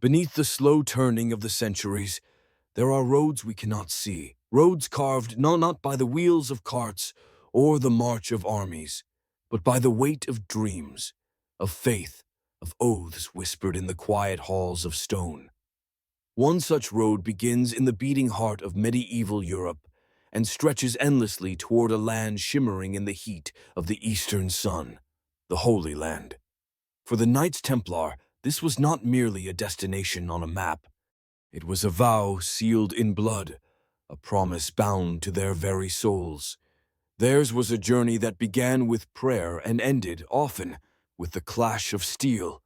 Beneath the slow turning of the centuries, there are roads we cannot see, roads carved not by the wheels of carts or the march of armies, but by the weight of dreams, of faith, of oaths whispered in the quiet halls of stone. One such road begins in the beating heart of medieval Europe and stretches endlessly toward a land shimmering in the heat of the eastern sun, the Holy Land. For the Knights Templar, this was not merely a destination on a map. It was a vow sealed in blood, a promise bound to their very souls. Theirs was a journey that began with prayer and ended, often, with the clash of steel.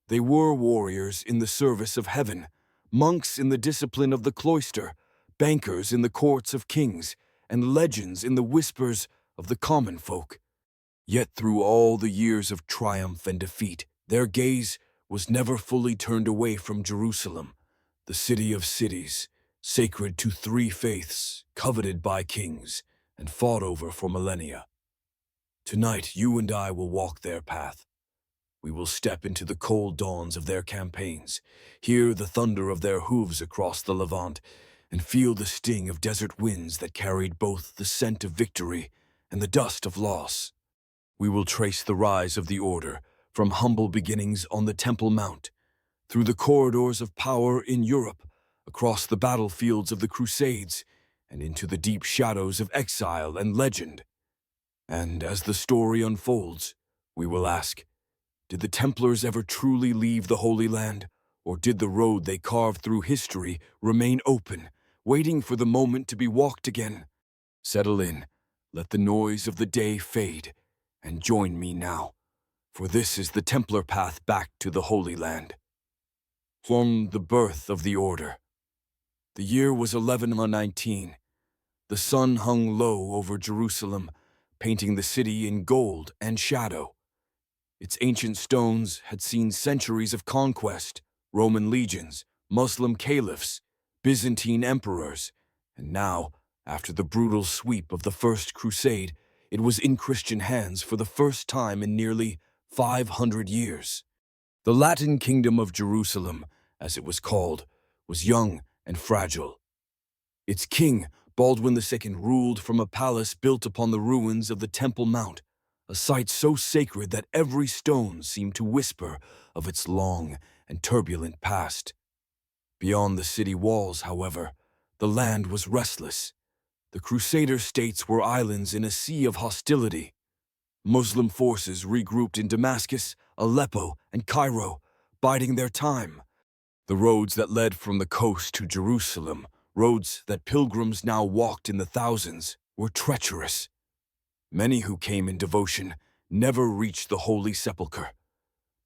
They were warriors in the service of heaven, monks in the discipline of the cloister, bankers in the courts of kings, and legends in the whispers of the common folk. Yet through all the years of triumph and defeat, their gaze was never fully turned away from Jerusalem, the city of cities, sacred to three faiths, coveted by kings, and fought over for millennia. Tonight, you and I will walk their path. We will step into the cold dawns of their campaigns, hear the thunder of their hooves across the Levant, and feel the sting of desert winds that carried both the scent of victory and the dust of loss. We will trace the rise of the Order, from humble beginnings on the Temple Mount, through the corridors of power in Europe, across the battlefields of the Crusades, and into the deep shadows of exile and legend. And as the story unfolds, we will ask, did the Templars ever truly leave the Holy Land, or did the road they carved through history remain open, waiting for the moment to be walked again? Settle in, let the noise of the day fade, and join me now, for this is the Templar path back to the Holy Land. From the birth of the Order. The year was 1119. The sun hung low over Jerusalem, painting the city in gold and shadow. Its ancient stones had seen centuries of conquest, Roman legions, Muslim caliphs, Byzantine emperors, and now, after the brutal sweep of the First Crusade, it was in Christian hands for the first time in nearly 500 years. The Latin Kingdom of Jerusalem, as it was called, was young and fragile. Its king, Baldwin II, ruled from a palace built upon the ruins of the Temple Mount, a site so sacred that every stone seemed to whisper of its long and turbulent past. Beyond the city walls, however, the land was restless. The Crusader states were islands in a sea of hostility. Muslim forces regrouped in Damascus, Aleppo, and Cairo, biding their time. The roads that led from the coast to Jerusalem, roads that pilgrims now walked in the thousands, were treacherous. Many who came in devotion never reached the Holy Sepulchre.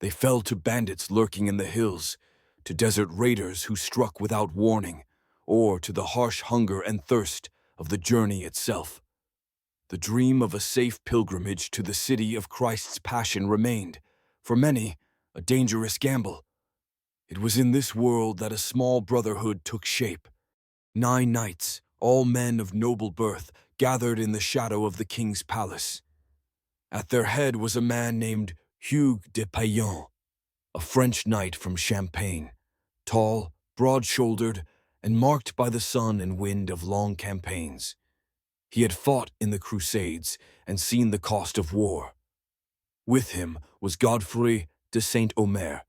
They fell to bandits lurking in the hills, to desert raiders who struck without warning, or to the harsh hunger and thirst of the journey itself. The dream of a safe pilgrimage to the city of Christ's Passion remained, for many, a dangerous gamble. It was in this world that a small brotherhood took shape. 9 knights, all men of noble birth, gathered in the shadow of the king's palace. At their head was a man named Hugues de Payan, a French knight from Champagne, tall, broad-shouldered, and marked by the sun and wind of long campaigns. He had fought in the Crusades and seen the cost of war. With him was Godfrey de Saint-Omer,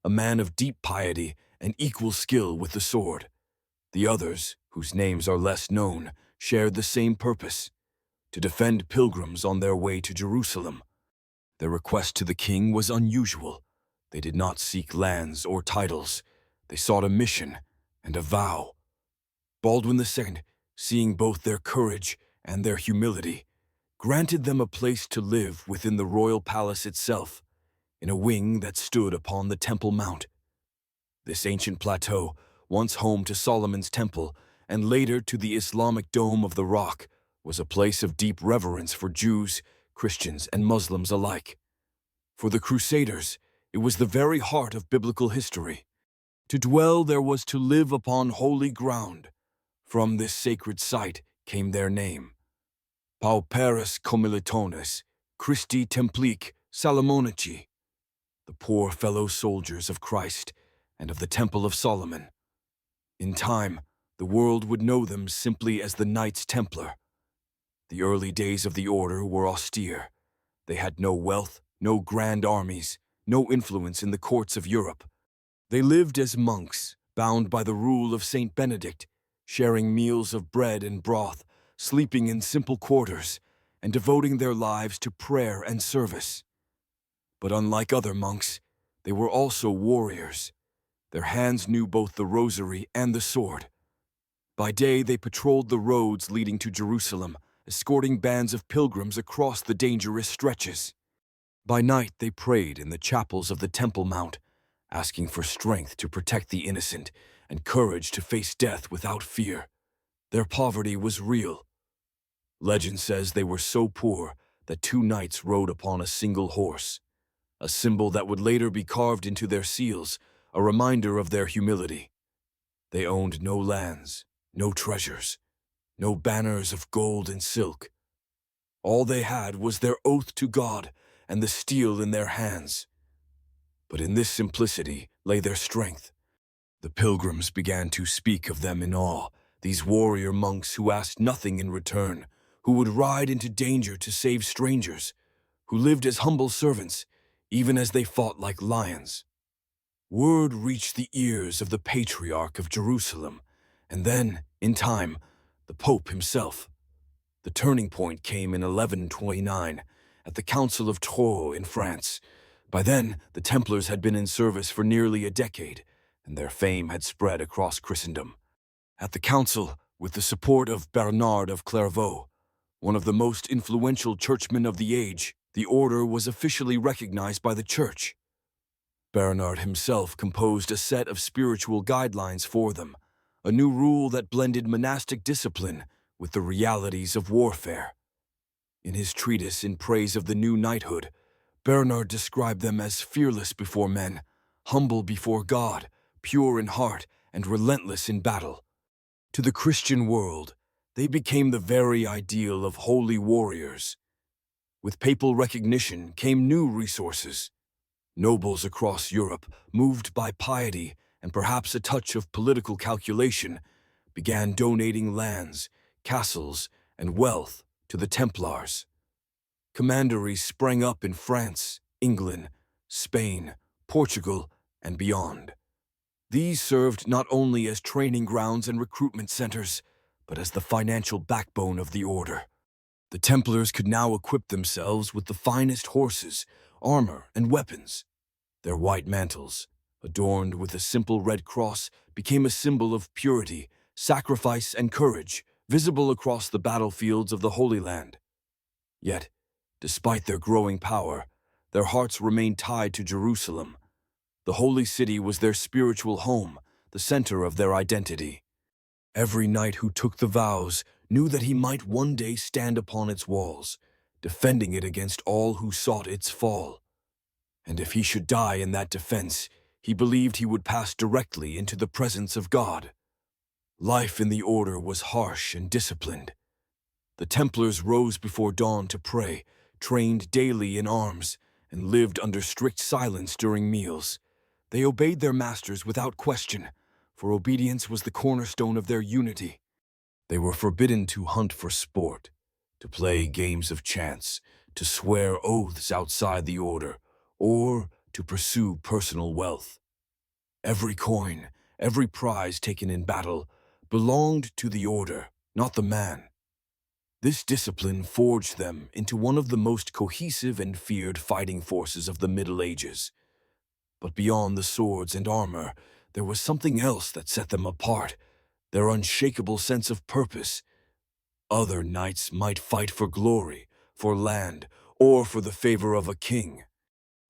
a man of deep piety and equal skill with the sword. The others, whose names are less known, shared the same purpose, to defend pilgrims on their way to Jerusalem. Their request to the king was unusual. They did not seek lands or titles. They sought a mission and a vow. Baldwin II, seeing both their courage and their humility, granted them a place to live within the royal palace itself, in a wing that stood upon the Temple Mount. This ancient plateau, once home to Solomon's Temple and later to the Islamic Dome of the Rock, was a place of deep reverence for Jews, Christians, and Muslims alike. For the Crusaders, it was the very heart of biblical history. To dwell there was to live upon holy ground. From this sacred site came their name. Pauperes commilitones, Christi Templic Salomonici, the poor fellow soldiers of Christ, and of the Temple of Solomon. In time, the world would know them simply as the Knights Templar. The early days of the order were austere. They had no wealth, no grand armies, no influence in the courts of Europe. They lived as monks, bound by the rule of Saint Benedict, sharing meals of bread and broth, sleeping in simple quarters, and devoting their lives to prayer and service. But unlike other monks, they were also warriors. Their hands knew both the rosary and the sword. By day, they patrolled the roads leading to Jerusalem, escorting bands of pilgrims across the dangerous stretches. By night, they prayed in the chapels of the Temple Mount, asking for strength to protect the innocent and courage to face death without fear. Their poverty was real. Legend says they were so poor that two knights rode upon a single horse, a symbol that would later be carved into their seals, a reminder of their humility. They owned no lands, no treasures, no banners of gold and silk. All they had was their oath to God and the steel in their hands. But in this simplicity lay their strength. The pilgrims began to speak of them in awe, these warrior monks who asked nothing in return, who would ride into danger to save strangers, who lived as humble servants, even as they fought like lions. Word reached the ears of the Patriarch of Jerusalem, and then, in time, the Pope himself. The turning point came in 1129, at the Council of Troyes in France. By then, the Templars had been in service for nearly a decade, and their fame had spread across Christendom. At the council, with the support of Bernard of Clairvaux, one of the most influential churchmen of the age, the order was officially recognized by the Church. Bernard himself composed a set of spiritual guidelines for them, a new rule that blended monastic discipline with the realities of warfare. In his treatise in praise of the new knighthood, Bernard described them as fearless before men, humble before God, pure in heart, and relentless in battle. To the Christian world, they became the very ideal of holy warriors. With papal recognition came new resources. Nobles across Europe, moved by piety and perhaps a touch of political calculation, began donating lands, castles, and wealth to the Templars. Commanderies sprang up in France, England, Spain, Portugal, and beyond. These served not only as training grounds and recruitment centers, but as the financial backbone of the order. The Templars could now equip themselves with the finest horses, armor, and weapons. Their white mantles, adorned with a simple red cross, became a symbol of purity, sacrifice, and courage, visible across the battlefields of the Holy Land. Yet, despite their growing power, their hearts remained tied to Jerusalem. The Holy City was their spiritual home, the center of their identity. Every knight who took the vows knew that he might one day stand upon its walls, defending it against all who sought its fall. And if he should die in that defense, he believed he would pass directly into the presence of God. Life in the order was harsh and disciplined. The Templars rose before dawn to pray, trained daily in arms, and lived under strict silence during meals. They obeyed their masters without question, for obedience was the cornerstone of their unity. They were forbidden to hunt for sport, to play games of chance, to swear oaths outside the order, or to pursue personal wealth. Every coin, every prize taken in battle, belonged to the order, not the man. This discipline forged them into one of the most cohesive and feared fighting forces of the Middle Ages. But beyond the swords and armor, there was something else that set them apart, their unshakable sense of purpose. Other knights might fight for glory, for land, or for the favor of a king.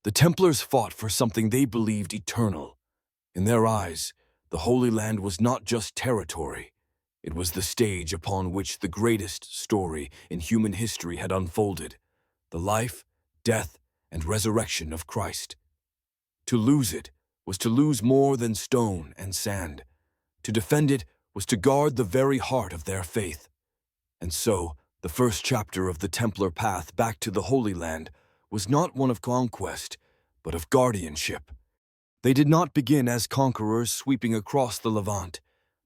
The Templars fought for something they believed eternal. In their eyes, the Holy Land was not just territory. It was the stage upon which the greatest story in human history had unfolded, the life, death, and resurrection of Christ. To lose it was to lose more than stone and sand. To defend it was to guard the very heart of their faith. And so, the first chapter of the Templar path back to the Holy Land was not one of conquest, but of guardianship. They did not begin as conquerors sweeping across the Levant,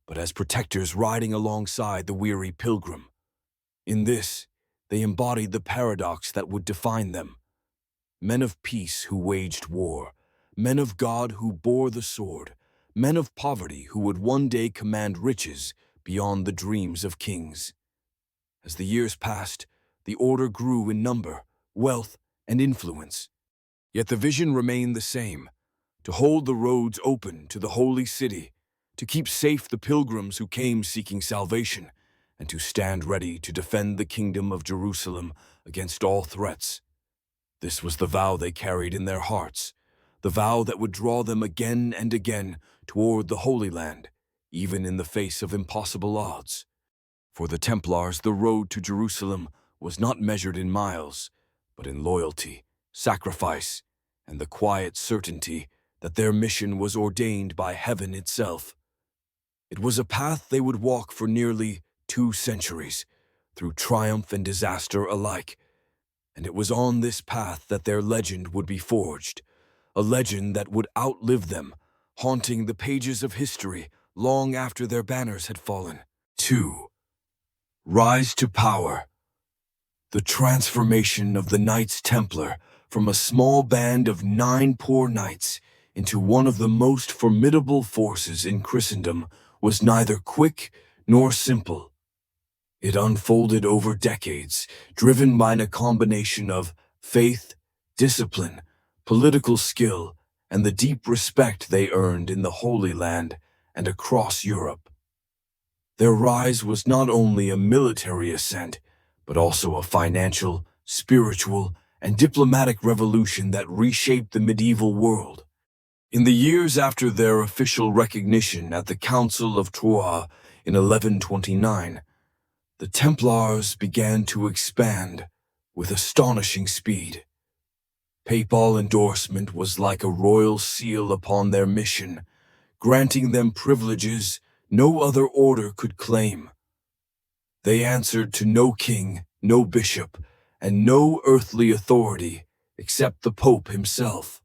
but as protectors riding alongside the weary pilgrim. In this, they embodied the paradox that would define them. Men of peace who waged war, men of God who bore the sword, men of poverty who would one day command riches beyond the dreams of kings. As the years passed, the order grew in number, wealth, and influence. Yet the vision remained the same: to hold the roads open to the holy city, to keep safe the pilgrims who came seeking salvation, and to stand ready to defend the kingdom of Jerusalem against all threats. This was the vow they carried in their hearts, the vow that would draw them again and again toward the Holy Land, even in the face of impossible odds. For the Templars, the road to Jerusalem was not measured in miles, but in loyalty, sacrifice, and the quiet certainty that their mission was ordained by heaven itself. It was a path they would walk for nearly 2 centuries, through triumph and disaster alike. And it was on this path that their legend would be forged, a legend that would outlive them, haunting the pages of history long after their banners had fallen. 2. Rise to power. The transformation of the Knights Templar from a small band of 9 poor knights into one of the most formidable forces in Christendom was neither quick nor simple. It unfolded over decades, driven by a combination of faith, discipline, political skill, and the deep respect they earned in the Holy Land and across Europe. Their rise was not only a military ascent, but also a financial, spiritual, and diplomatic revolution that reshaped the medieval world. In the years after their official recognition at the Council of Troyes in 1129, the Templars began to expand with astonishing speed. Papal endorsement was like a royal seal upon their mission, granting them privileges no other order could claim. They answered to no king, no bishop, and no earthly authority except the Pope himself.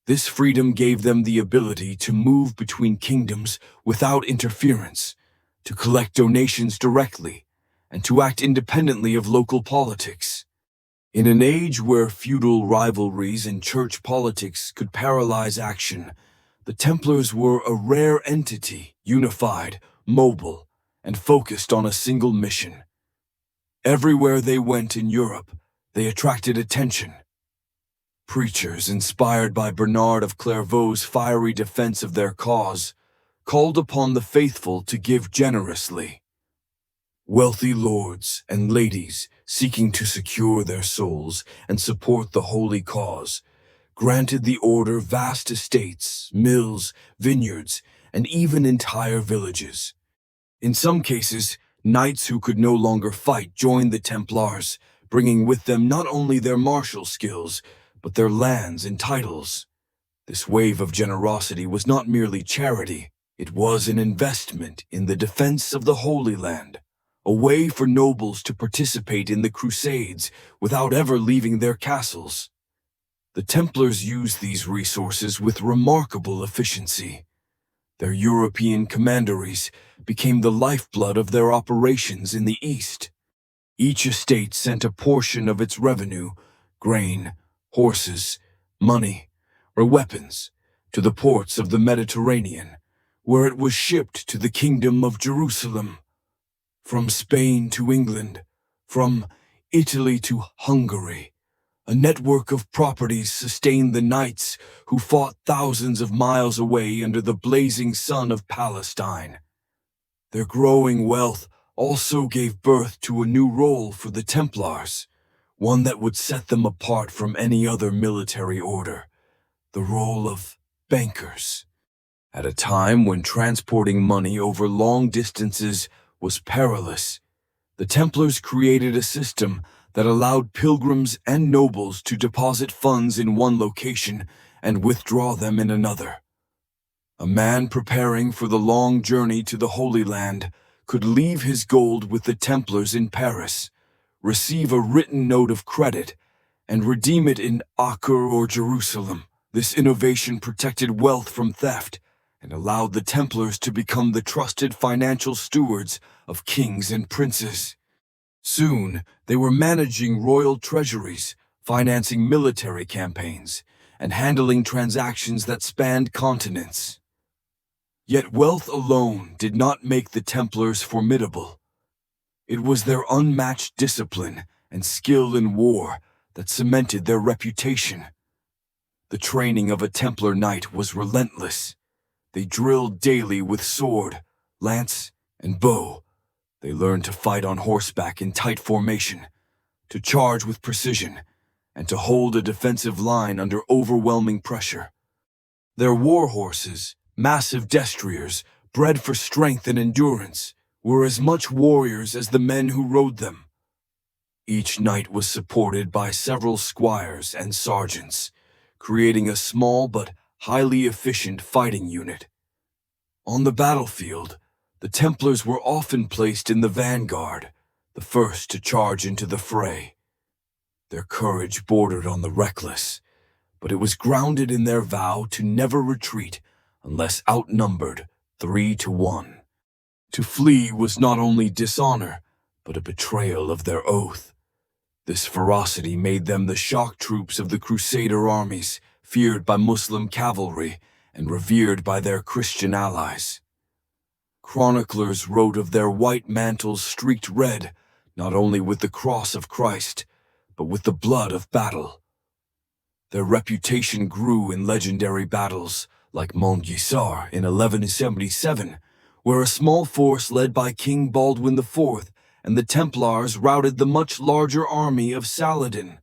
This freedom gave them the ability to move between kingdoms without interference, to collect donations directly, and to act independently of local politics. In an age where feudal rivalries and church politics could paralyze action, the Templars were a rare entity, unified, mobile, and focused on a single mission. Everywhere they went in Europe, they attracted attention. Preachers, inspired by Bernard of Clairvaux's fiery defense of their cause, called upon the faithful to give generously. Wealthy lords and ladies, seeking to secure their souls and support the holy cause, granted the order vast estates, mills, vineyards, and even entire villages. In some cases, knights who could no longer fight joined the Templars, bringing with them not only their martial skills, but their lands and titles. This wave of generosity was not merely charity, it was an investment in the defense of the Holy Land, a way for nobles to participate in the Crusades without ever leaving their castles. The Templars used these resources with remarkable efficiency. Their European commanderies became the lifeblood of their operations in the East. Each estate sent a portion of its revenue, grain, horses, money, or weapons, to the ports of the Mediterranean, where it was shipped to the Kingdom of Jerusalem. From Spain to England, from Italy to Hungary, a network of properties sustained the knights who fought thousands of miles away under the blazing sun of Palestine. Their growing wealth also gave birth to a new role for the Templars, one that would set them apart from any other military order, the role of bankers. At a time when transporting money over long distances was perilous, the Templars created a system that allowed pilgrims and nobles to deposit funds in one location and withdraw them in another. A man preparing for the long journey to the Holy Land could leave his gold with the Templars in Paris, receive a written note of credit, and redeem it in Acre or Jerusalem. This innovation protected wealth from theft and allowed the Templars to become the trusted financial stewards of kings and princes. Soon, they were managing royal treasuries, financing military campaigns, and handling transactions that spanned continents. Yet wealth alone did not make the Templars formidable. It was their unmatched discipline and skill in war that cemented their reputation. The training of a Templar knight was relentless. They drilled daily with sword, lance, and bow. They learned to fight on horseback in tight formation, to charge with precision, and to hold a defensive line under overwhelming pressure. Their war horses, massive destriers, bred for strength and endurance, were as much warriors as the men who rode them. Each knight was supported by several squires and sergeants, creating a small but highly efficient fighting unit. On the battlefield, the Templars were often placed in the vanguard, the first to charge into the fray. Their courage bordered on the reckless, but it was grounded in their vow to never retreat unless outnumbered 3-1. To flee was not only dishonor, but a betrayal of their oath. This ferocity made them the shock troops of the Crusader armies, feared by Muslim cavalry and revered by their Christian allies. Chroniclers wrote of their white mantles streaked red, not only with the cross of Christ, but with the blood of battle. Their reputation grew in legendary battles, like Montgisart in 1177, where a small force led by King Baldwin IV and the Templars routed the much larger army of Saladin.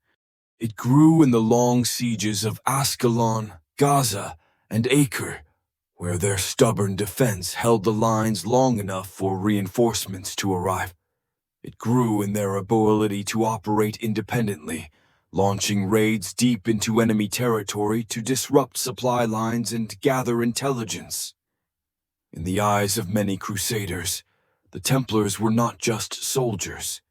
It grew in the long sieges of Ascalon, Gaza, and Acre, where their stubborn defense held the lines long enough for reinforcements to arrive. It grew in their ability to operate independently, launching raids deep into enemy territory to disrupt supply lines and gather intelligence. In the eyes of many crusaders, the Templars were not just soldiers.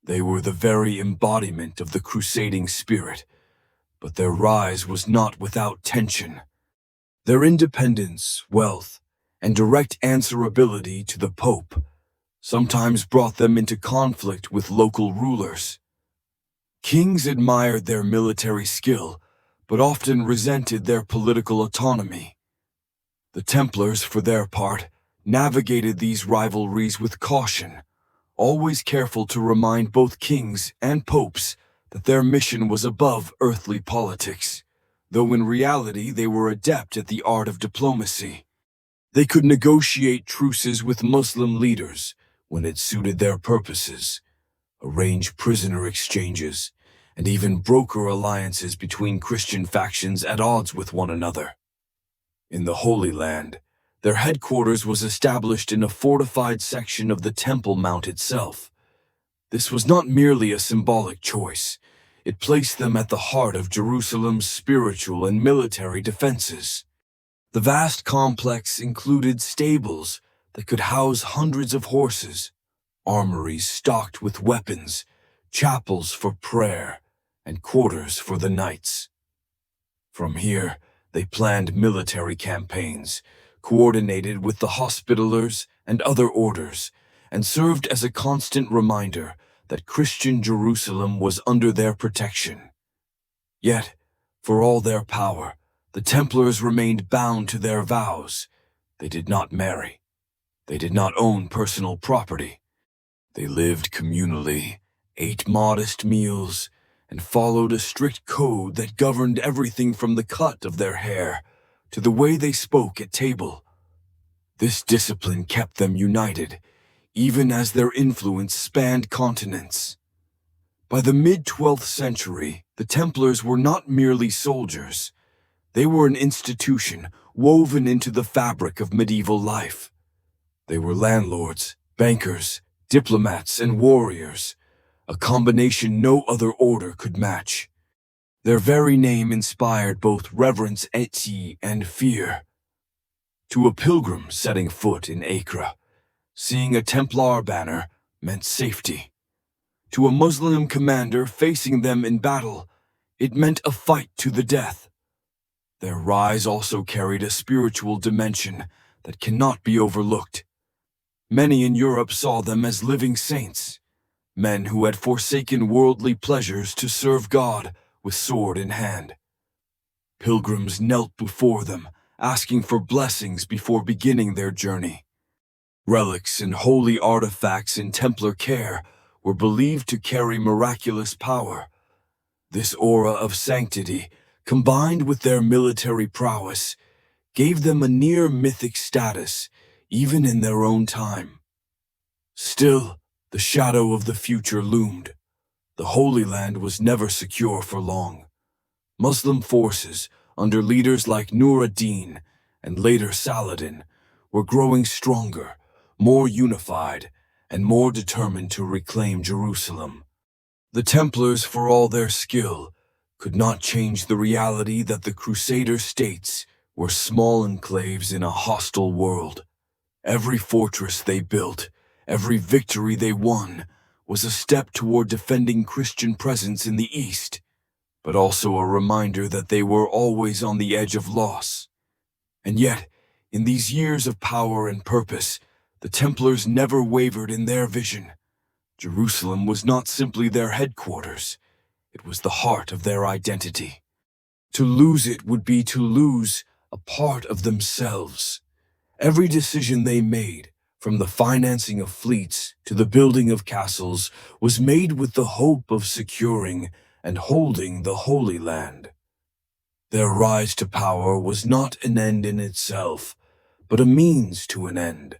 They were the very embodiment of the crusading spirit, but their rise was not without tension. Their independence, wealth, and direct answerability to the Pope sometimes brought them into conflict with local rulers. Kings admired their military skill, but often resented their political autonomy. The Templars, for their part, navigated these rivalries with caution, always careful to remind both kings and popes that their mission was above earthly politics, though in reality they were adept at the art of diplomacy. They could negotiate truces with Muslim leaders when it suited their purposes, arrange prisoner exchanges, and even broker alliances between Christian factions at odds with one another. In the Holy Land, their headquarters was established in a fortified section of the Temple Mount itself. This was not merely a symbolic choice. It placed them at the heart of Jerusalem's spiritual and military defenses. The vast complex included stables that could house hundreds of horses, armories stocked with weapons, chapels for prayer, and quarters for the knights. From here, they planned military campaigns, coordinated with the Hospitallers and other orders, and served as a constant reminder that Christian Jerusalem was under their protection. Yet, for all their power, the Templars remained bound to their vows. They did not marry. They did not own personal property. They lived communally, ate modest meals, and followed a strict code that governed everything from the cut of their hair to the way they spoke at table. This discipline kept them united, even as their influence spanned continents. By the mid-12th century, the Templars were not merely soldiers. They were an institution woven into the fabric of medieval life. They were landlords, bankers, diplomats, and warriors, a combination no other order could match. Their very name inspired both reverence and fear. To a pilgrim setting foot in Acre, seeing a Templar banner meant safety. To a Muslim commander facing them in battle, it meant a fight to the death. Their rise also carried a spiritual dimension that cannot be overlooked. Many in Europe saw them as living saints, men who had forsaken worldly pleasures to serve God with sword in hand. Pilgrims knelt before them, asking for blessings before beginning their journey. Relics and holy artifacts in Templar care were believed to carry miraculous power. This aura of sanctity, combined with their military prowess, gave them a near mythic status, even in their own time. Still, the shadow of the future loomed. The Holy Land was never secure for long. Muslim forces, under leaders like Nur ad-Din and later Saladin, were growing stronger, more unified, and more determined to reclaim Jerusalem. The Templars, for all their skill, could not change the reality that the Crusader states were small enclaves in a hostile world. Every fortress they built, every victory they won, was a step toward defending Christian presence in the East, but also a reminder that they were always on the edge of loss. And yet, in these years of power and purpose, the Templars never wavered in their vision. Jerusalem was not simply their headquarters, it was the heart of their identity. To lose it would be to lose a part of themselves. Every decision they made, from the financing of fleets to the building of castles, was made with the hope of securing and holding the Holy Land. Their rise to power was not an end in itself, but a means to an end,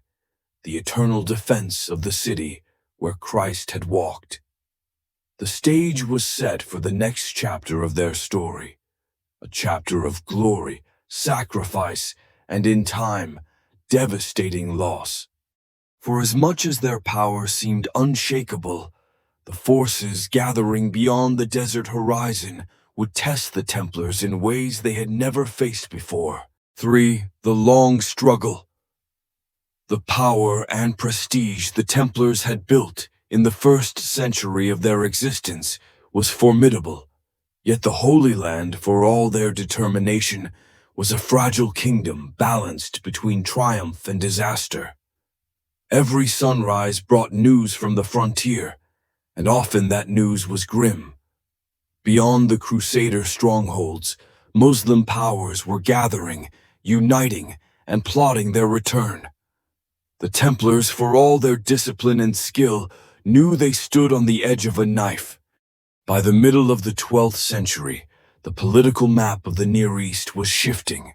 the eternal defense of the city where Christ had walked. The stage was set for the next chapter of their story, a chapter of glory, sacrifice, and in time, devastating loss. For as much as their power seemed unshakable, the forces gathering beyond the desert horizon would test the Templars in ways they had never faced before. 3. The long struggle. The power and prestige the Templars had built in the first century of their existence was formidable, yet the Holy Land, for all their determination, was a fragile kingdom balanced between triumph and disaster. Every sunrise brought news from the frontier, and often that news was grim. Beyond the Crusader strongholds, Muslim powers were gathering, uniting, and plotting their return. The Templars, for all their discipline and skill, knew they stood on the edge of a knife. By the middle of the 12th century, the political map of the Near East was shifting.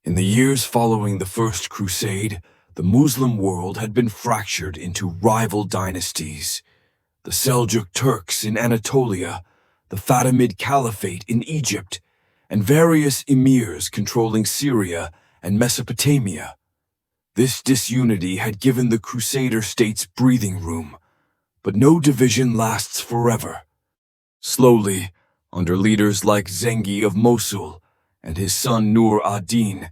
In the years following the First Crusade, the Muslim world had been fractured into rival dynasties. The Seljuk Turks in Anatolia, the Fatimid Caliphate in Egypt, and various emirs controlling Syria and Mesopotamia. This disunity had given the Crusader states breathing room, but no division lasts forever. Slowly, under leaders like Zengi of Mosul and his son Nur ad-Din,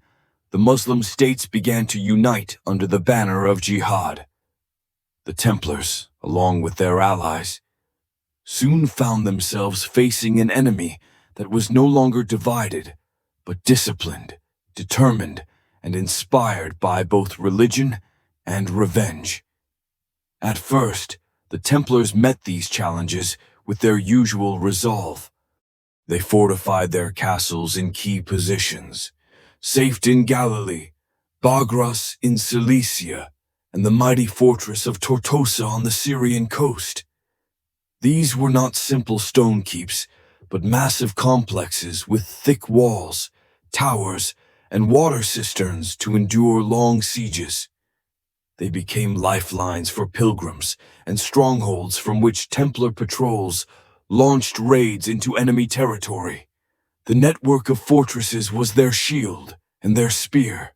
the Muslim states began to unite under the banner of jihad. The Templars, along with their allies, soon found themselves facing an enemy that was no longer divided, but disciplined, determined, and inspired by both religion and revenge. At first, the Templars met these challenges with their usual resolve. They fortified their castles in key positions, Safed in Galilee, Bagras in Cilicia, and the mighty fortress of Tortosa on the Syrian coast. These were not simple stone keeps, but massive complexes with thick walls, towers, and water cisterns to endure long sieges. They became lifelines for pilgrims and strongholds from which Templar patrols launched raids into enemy territory. The network of fortresses was their shield and their spear,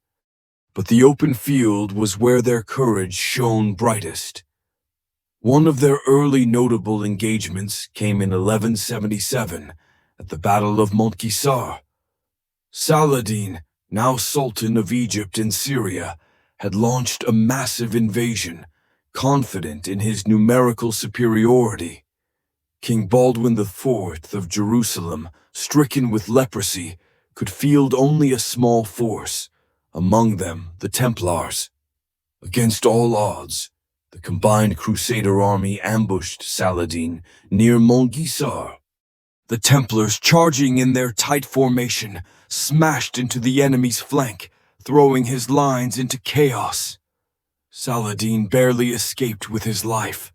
but the open field was where their courage shone brightest. One of their early notable engagements came in 1177 at the Battle of Montgisar. Saladin, now Sultan of Egypt and Syria, had launched a massive invasion, confident in his numerical superiority. King Baldwin IV of Jerusalem, stricken with leprosy, could field only a small force, among them the Templars. Against all odds, the combined Crusader army ambushed Saladin near Montgisard. The Templars, charging in their tight formation, smashed into the enemy's flank, throwing his lines into chaos. Saladin barely escaped with his life.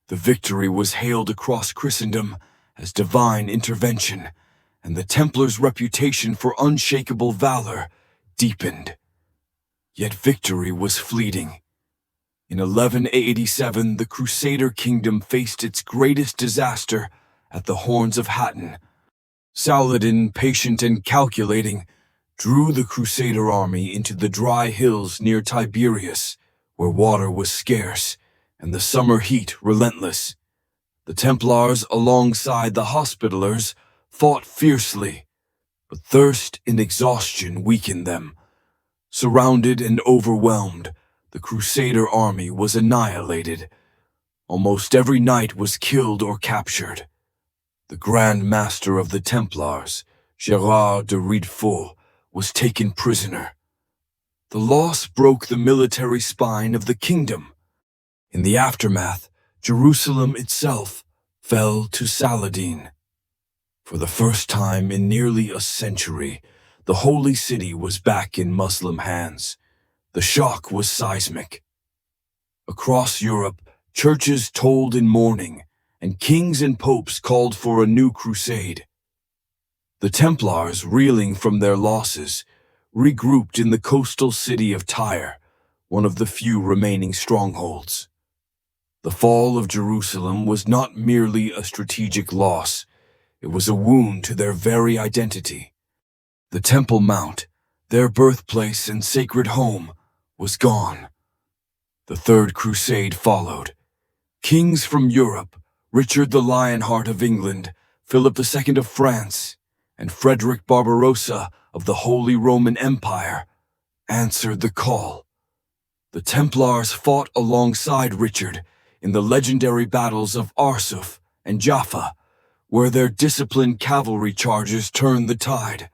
The victory was hailed across Christendom as divine intervention, and the Templars' reputation for unshakable valor deepened. Yet victory was fleeting. In 1187, the Crusader kingdom faced its greatest disaster at the Horns of Hattin. Saladin, patient and calculating, drew the Crusader army into the dry hills near Tiberias, where water was scarce and the summer heat relentless. The Templars, alongside the Hospitallers, fought fiercely, but thirst and exhaustion weakened them. Surrounded and overwhelmed, the Crusader army was annihilated. Almost every knight was killed or captured. The Grand Master of the Templars, Gerard de Riedefort, was taken prisoner. The loss broke the military spine of the kingdom. In the aftermath, Jerusalem itself fell to Saladin. For the first time in nearly a century, the Holy City was back in Muslim hands. The shock was seismic. Across Europe, churches tolled in mourning, and kings and popes called for a new crusade. The Templars, reeling from their losses, regrouped in the coastal city of Tyre, one of the few remaining strongholds. The fall of Jerusalem was not merely a strategic loss, it was a wound to their very identity. The Temple Mount, their birthplace and sacred home, was gone. The Third Crusade followed. Kings from Europe, Richard the Lionheart of England, Philip II of France, and Frederick Barbarossa of the Holy Roman Empire, answered the call. The Templars fought alongside Richard in the legendary battles of Arsuf and Jaffa, where their disciplined cavalry charges turned the tide.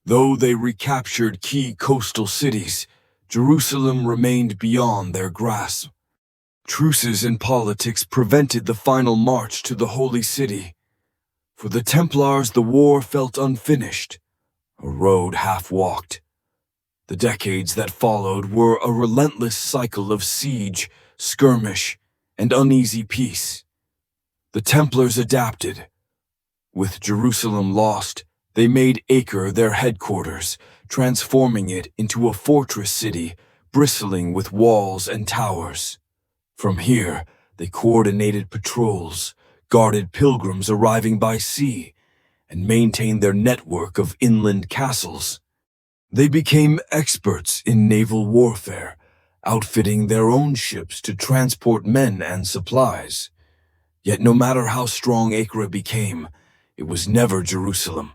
Though they recaptured key coastal cities, Jerusalem remained beyond their grasp. Truces in politics prevented the final march to the Holy City. For the Templars, the war felt unfinished, a road half-walked. The decades that followed were a relentless cycle of siege, skirmish, and uneasy peace. The Templars adapted. With Jerusalem lost, they made Acre their headquarters, transforming it into a fortress city bristling with walls and towers. From here, they coordinated patrols, guarded pilgrims arriving by sea, and maintained their network of inland castles. They became experts in naval warfare, outfitting their own ships to transport men and supplies. Yet no matter how strong Acre became, it was never Jerusalem.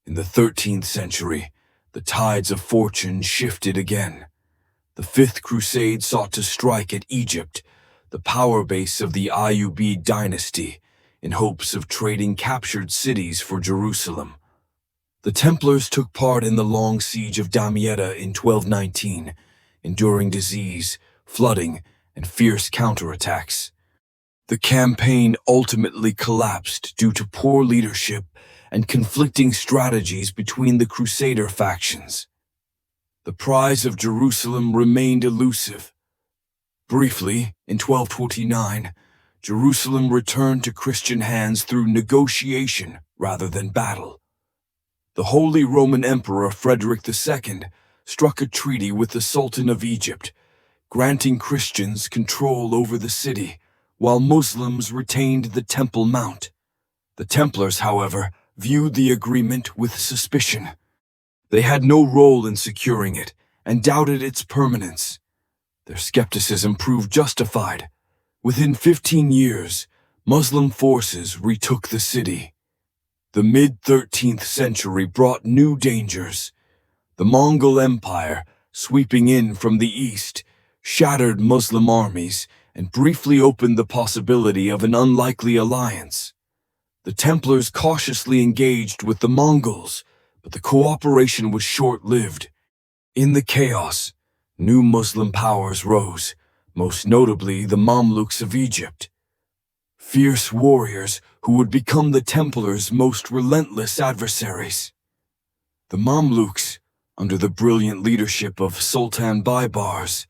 In the 13th century, the tides of fortune shifted again. The Fifth Crusade sought to strike at Egypt, the power base of the Ayyubid dynasty, in hopes of trading captured cities for Jerusalem. The Templars took part in the long siege of Damietta in 1219, enduring disease, flooding, and fierce counterattacks. The campaign ultimately collapsed due to poor leadership and conflicting strategies between the Crusader factions. The prize of Jerusalem remained elusive. Briefly, in 1229, Jerusalem returned to Christian hands through negotiation rather than battle. The Holy Roman Emperor Frederick II struck a treaty with the Sultan of Egypt, granting Christians control over the city, while Muslims retained the Temple Mount. The Templars, however, viewed the agreement with suspicion. They had no role in securing it and doubted its permanence. Their skepticism proved justified. Within 15 years, Muslim forces retook the city. The mid-13th century brought new dangers. The Mongol Empire, sweeping in from the east, shattered Muslim armies and briefly opened the possibility of an unlikely alliance. The Templars cautiously engaged with the Mongols, But the cooperation was short-lived. In the chaos, new Muslim powers rose, most notably the Mamluks of Egypt. Fierce warriors who would become the Templars' most relentless adversaries. The Mamluks, under the brilliant leadership of Sultan Baybars,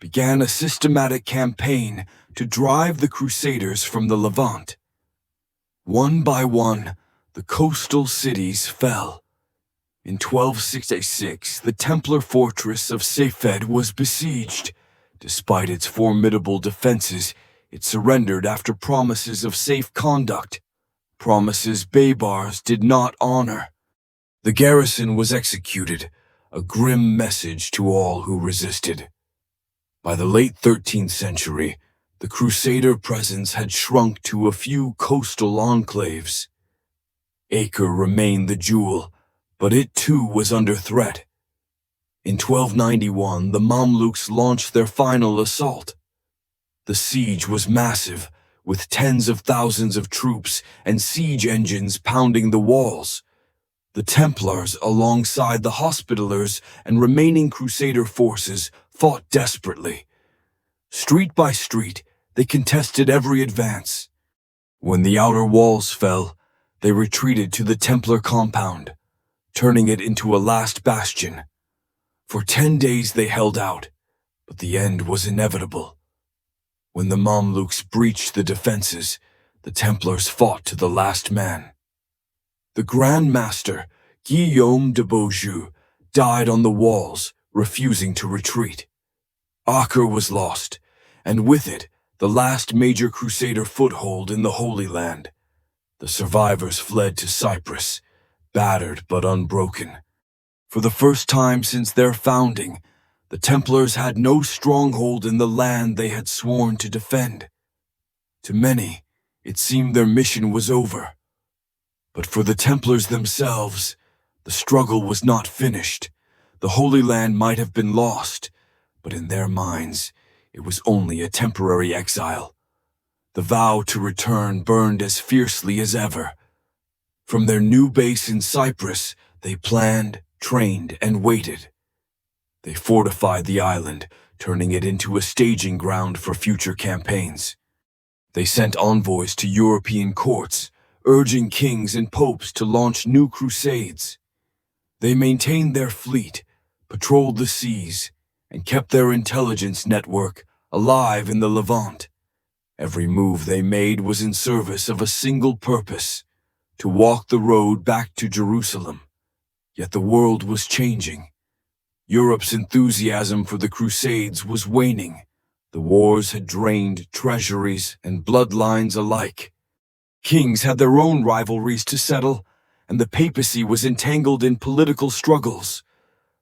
began a systematic campaign to drive the Crusaders from the Levant. One by one, the coastal cities fell. In 1266, the Templar fortress of Safed was besieged. Despite its formidable defenses, it surrendered after promises of safe conduct, promises Baybars did not honor. The garrison was executed, a grim message to all who resisted. By the late 13th century, the Crusader presence had shrunk to a few coastal enclaves. Acre remained the jewel, but it too was under threat. In 1291, the Mamluks launched their final assault. The siege was massive, with tens of thousands of troops and siege engines pounding the walls. The Templars, alongside the Hospitallers and remaining Crusader forces, fought desperately. Street by street, they contested every advance. When the outer walls fell, they retreated to the Templar compound, turning it into a last bastion. For 10 days they held out, but the end was inevitable. When the Mamluks breached the defenses, the Templars fought to the last man. The Grand Master, Guillaume de Beaujeu, died on the walls, refusing to retreat. Acre was lost, and with it, the last major Crusader foothold in the Holy Land. The survivors fled to Cyprus, battered but unbroken. For the first time since their founding, the Templars had no stronghold in the land they had sworn to defend. To many, it seemed their mission was over. But for the Templars themselves, the struggle was not finished. The Holy Land might have been lost, but in their minds, it was only a temporary exile. The vow to return burned as fiercely as ever. From their new base in Cyprus, they planned, trained, and waited. They fortified the island, turning it into a staging ground for future campaigns. They sent envoys to European courts, urging kings and popes to launch new crusades. They maintained their fleet, patrolled the seas, and kept their intelligence network alive in the Levant. Every move they made was in service of a single purpose: to walk the road back to Jerusalem. Yet the world was changing. Europe's enthusiasm for the Crusades was waning. The wars had drained treasuries and bloodlines alike. Kings had their own rivalries to settle, and the papacy was entangled in political struggles.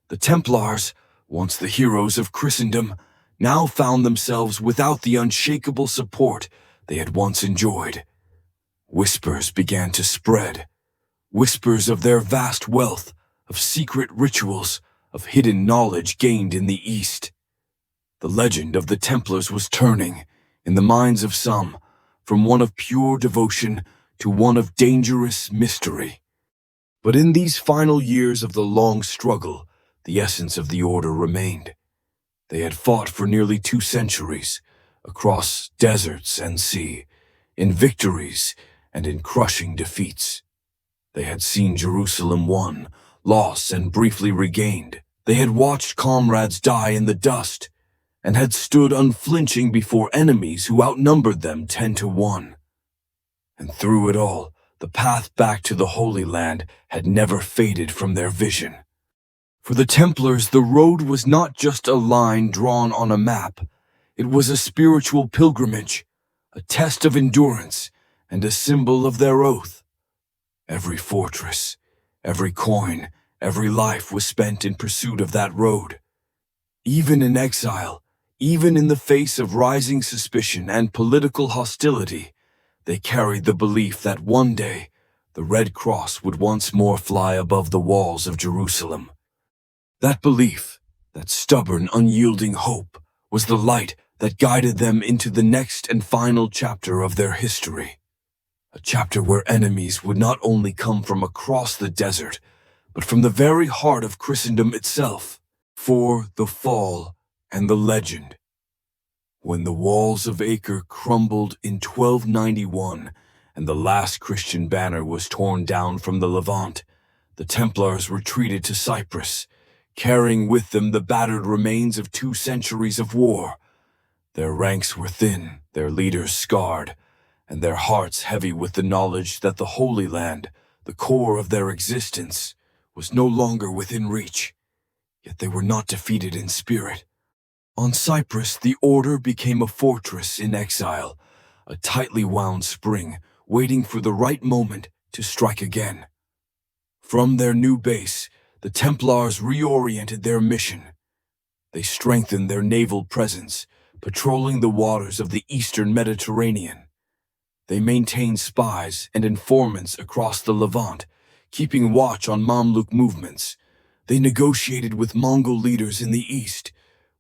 The Templars, once the heroes of Christendom, now found themselves without the unshakable support they had once enjoyed. Whispers began to spread. Whispers of their vast wealth, of secret rituals, of hidden knowledge gained in the East. The legend of the Templars was turning, in the minds of some, from one of pure devotion to one of dangerous mystery. But in these final years of the long struggle, the essence of the order remained. They had fought for nearly 2 centuries, across deserts and sea, in victories and in crushing defeats. They had seen Jerusalem won, lost, and briefly regained. They had watched comrades die in the dust, and had stood unflinching before enemies who outnumbered them 10 to 1. And through it all, the path back to the Holy Land had never faded from their vision. For the Templars, the road was not just a line drawn on a map. It was a spiritual pilgrimage, a test of endurance, and a symbol of their oath. Every fortress, every coin, every life was spent in pursuit of that road. Even in exile, even in the face of rising suspicion and political hostility, they carried the belief that one day the Red Cross would once more fly above the walls of Jerusalem. That belief, that stubborn, unyielding hope, was the light that guided them into the next and final chapter of their history. A chapter where enemies would not only come from across the desert, but from the very heart of Christendom itself. For the fall and the legend. When the walls of Acre crumbled in 1291 and the last Christian banner was torn down from the Levant, the Templars retreated to Cyprus, carrying with them the battered remains of 2 centuries of war. Their ranks were thin, their leaders scarred, and their hearts heavy with the knowledge that the Holy Land, the core of their existence, was no longer within reach. Yet they were not defeated in spirit. On Cyprus, the order became a fortress in exile, a tightly wound spring, waiting for the right moment to strike again. From their new base, the Templars reoriented their mission. They strengthened their naval presence, patrolling the waters of the eastern Mediterranean. They maintained spies and informants across the Levant, keeping watch on Mamluk movements. They negotiated with Mongol leaders in the east,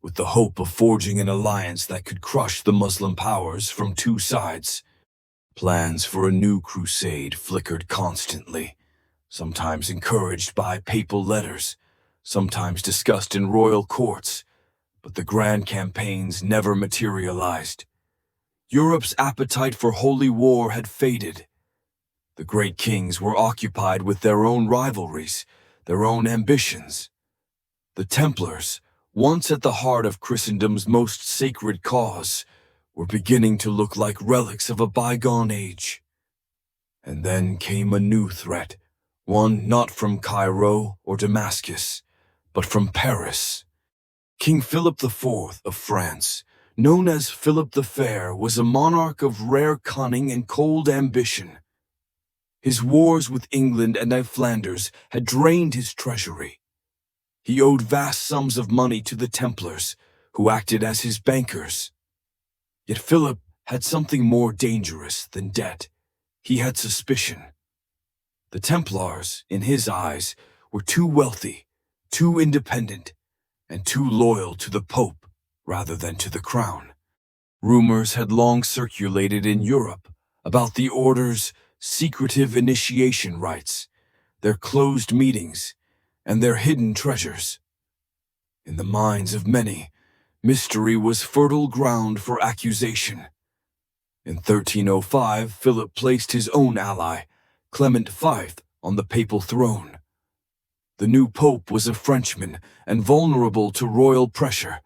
with the hope of forging an alliance that could crush the Muslim powers from 2 sides. Plans for a new crusade flickered constantly, sometimes encouraged by papal letters, sometimes discussed in royal courts, but the grand campaigns never materialized. Europe's appetite for holy war had faded. The great kings were occupied with their own rivalries, their own ambitions. The Templars, once at the heart of Christendom's most sacred cause, were beginning to look like relics of a bygone age. And then came a new threat, one not from Cairo or Damascus, but from Paris. King Philip IV of France, known as Philip the Fair, was a monarch of rare cunning and cold ambition. His wars with England and Flanders had drained his treasury. He owed vast sums of money to the Templars, who acted as his bankers. Yet Philip had something more dangerous than debt. He had suspicion. The Templars, in his eyes, were too wealthy, too independent, and too loyal to the Pope rather than to the crown. Rumors had long circulated in Europe about the order's secretive initiation rites, their closed meetings, and their hidden treasures. In the minds of many, mystery was fertile ground for accusation. In 1305, Philip placed his own ally, Clement V, on the papal throne. The new pope was a Frenchman and vulnerable to royal pressure.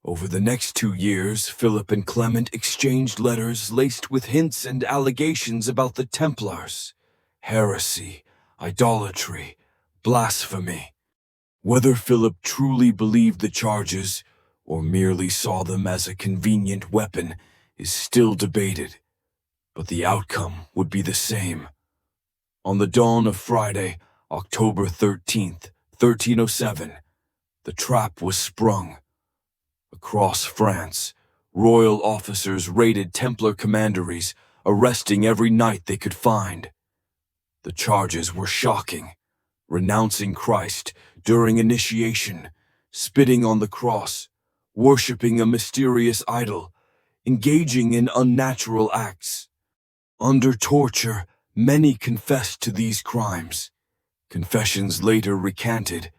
Over the next 2 years, Philip and Clement exchanged letters laced with hints and allegations about the Templars, heresy, idolatry, blasphemy. Whether Philip truly believed the charges or merely saw them as a convenient weapon is still debated, but the outcome would be the same. On the dawn of Friday, October 13th, 1307, the trap was sprung. Across France, royal officers raided Templar commanderies, arresting every knight they could find. The charges were shocking: renouncing Christ during initiation, spitting on the cross, worshipping a mysterious idol, engaging in unnatural acts. Under torture, many confessed to these crimes. Confessions later recanted,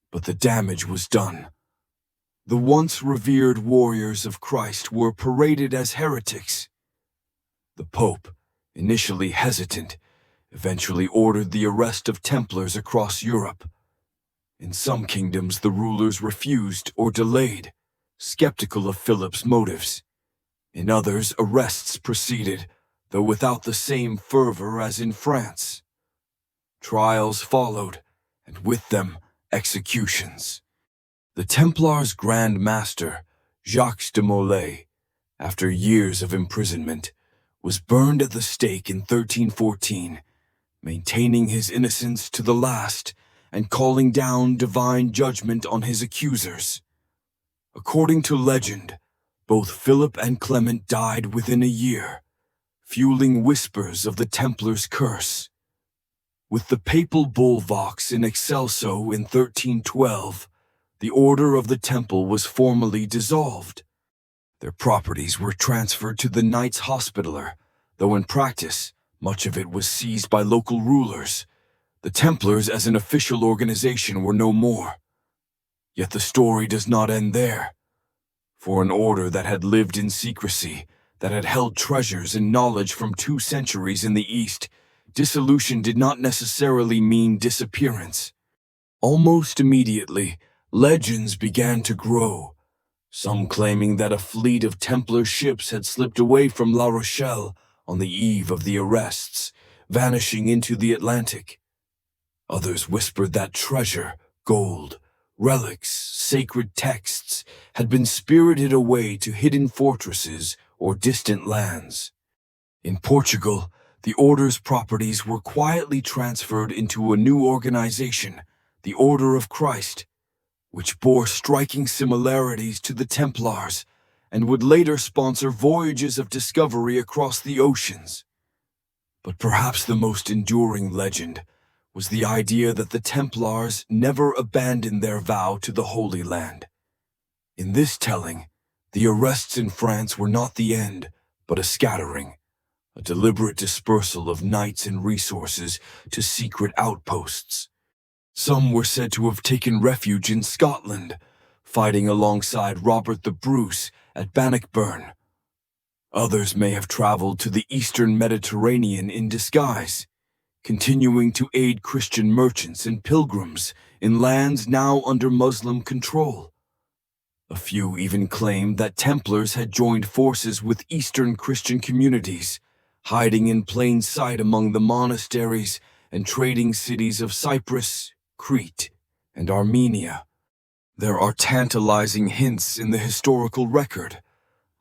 but the damage was done. The once revered warriors of Christ were paraded as heretics. The Pope, initially hesitant, eventually ordered the arrest of Templars across Europe. In some kingdoms, the rulers refused or delayed, skeptical of Philip's motives. In others, arrests proceeded, though without the same fervor as in France. Trials followed, and with them, executions. The Templars' Grand Master, Jacques de Molay, after years of imprisonment, was burned at the stake in 1314, maintaining his innocence to the last and calling down divine judgment on his accusers. According to legend, both Philip and Clement died within a year, fueling whispers of the Templars' curse. With the papal bull Vox in Excelso in 1312, the Order of the Temple was formally dissolved. Their properties were transferred to the Knights Hospitaller, though in practice, much of it was seized by local rulers. The Templars as an official organization were no more. Yet the story does not end there. For an order that had lived in secrecy, that had held treasures and knowledge from 2 centuries in the East, dissolution did not necessarily mean disappearance. Almost immediately, legends began to grow, some claiming that a fleet of Templar ships had slipped away from La Rochelle on the eve of the arrests, vanishing into the Atlantic. Others whispered that treasure, gold, relics, sacred texts had been spirited away to hidden fortresses or distant lands. In Portugal, the Order's properties were quietly transferred into a new organization, the Order of Christ, which bore striking similarities to the Templars and would later sponsor voyages of discovery across the oceans. But perhaps the most enduring legend was the idea that the Templars never abandoned their vow to the Holy Land. In this telling, the arrests in France were not the end, but a scattering, a deliberate dispersal of knights and resources to secret outposts. Some were said to have taken refuge in Scotland, fighting alongside Robert the Bruce at Bannockburn. Others may have traveled to the eastern Mediterranean in disguise, continuing to aid Christian merchants and pilgrims in lands now under Muslim control. A few even claimed that Templars had joined forces with Eastern Christian communities, hiding in plain sight among the monasteries and trading cities of Cyprus, Crete, and Armenia. There are tantalizing hints in the historical record,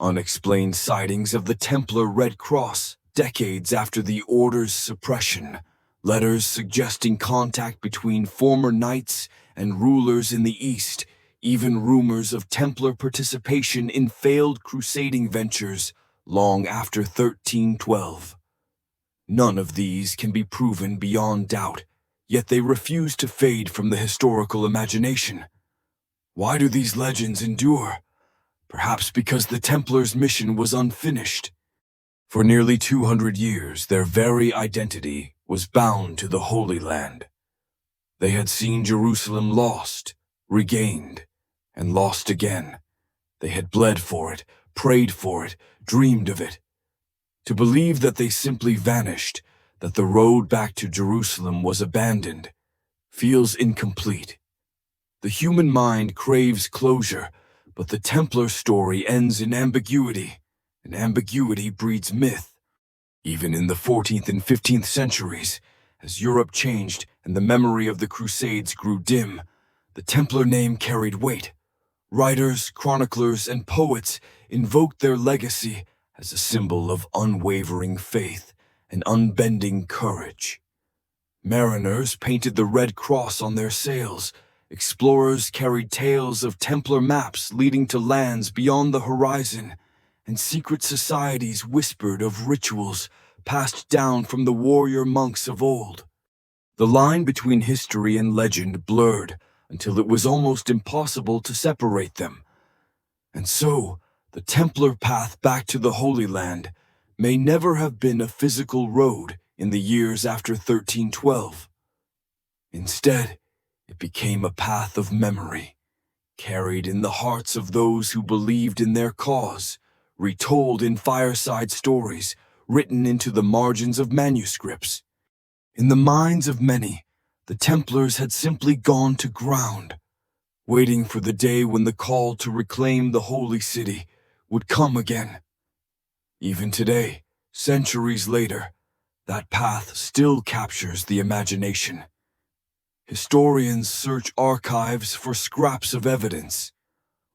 unexplained sightings of the Templar Red Cross decades after the Order's suppression, letters suggesting contact between former knights and rulers in the East, even rumors of Templar participation in failed crusading ventures long after 1312. None of these can be proven beyond doubt, yet they refuse to fade from the historical imagination. Why do these legends endure? Perhaps because the Templars' mission was unfinished. For nearly 200 years, their very identity was bound to the Holy Land. They had seen Jerusalem lost, regained, and lost again. They had bled for it, prayed for it, dreamed of it. To believe that they simply vanished, that the road back to Jerusalem was abandoned, feels incomplete. The human mind craves closure, but the Templar story ends in ambiguity, and ambiguity breeds myth. Even in the 14th and 15th centuries, as Europe changed and the memory of the Crusades grew dim, the Templar name carried weight. Writers, chroniclers, and poets invoked their legacy as a symbol of unwavering faith and unbending courage. Mariners painted the Red Cross on their sails. Explorers carried tales of Templar maps leading to lands beyond the horizon, and secret societies whispered of rituals passed down from the warrior monks of old. The line between history and legend blurred until it was almost impossible to separate them. And so, the Templar path back to the Holy Land may never have been a physical road in the years after 1312. Instead, it became a path of memory, carried in the hearts of those who believed in their cause, retold in fireside stories, written into the margins of manuscripts. In the minds of many, the Templars had simply gone to ground, waiting for the day when the call to reclaim the holy city would come again. Even today, centuries later, that path still captures the imagination. Historians search archives for scraps of evidence.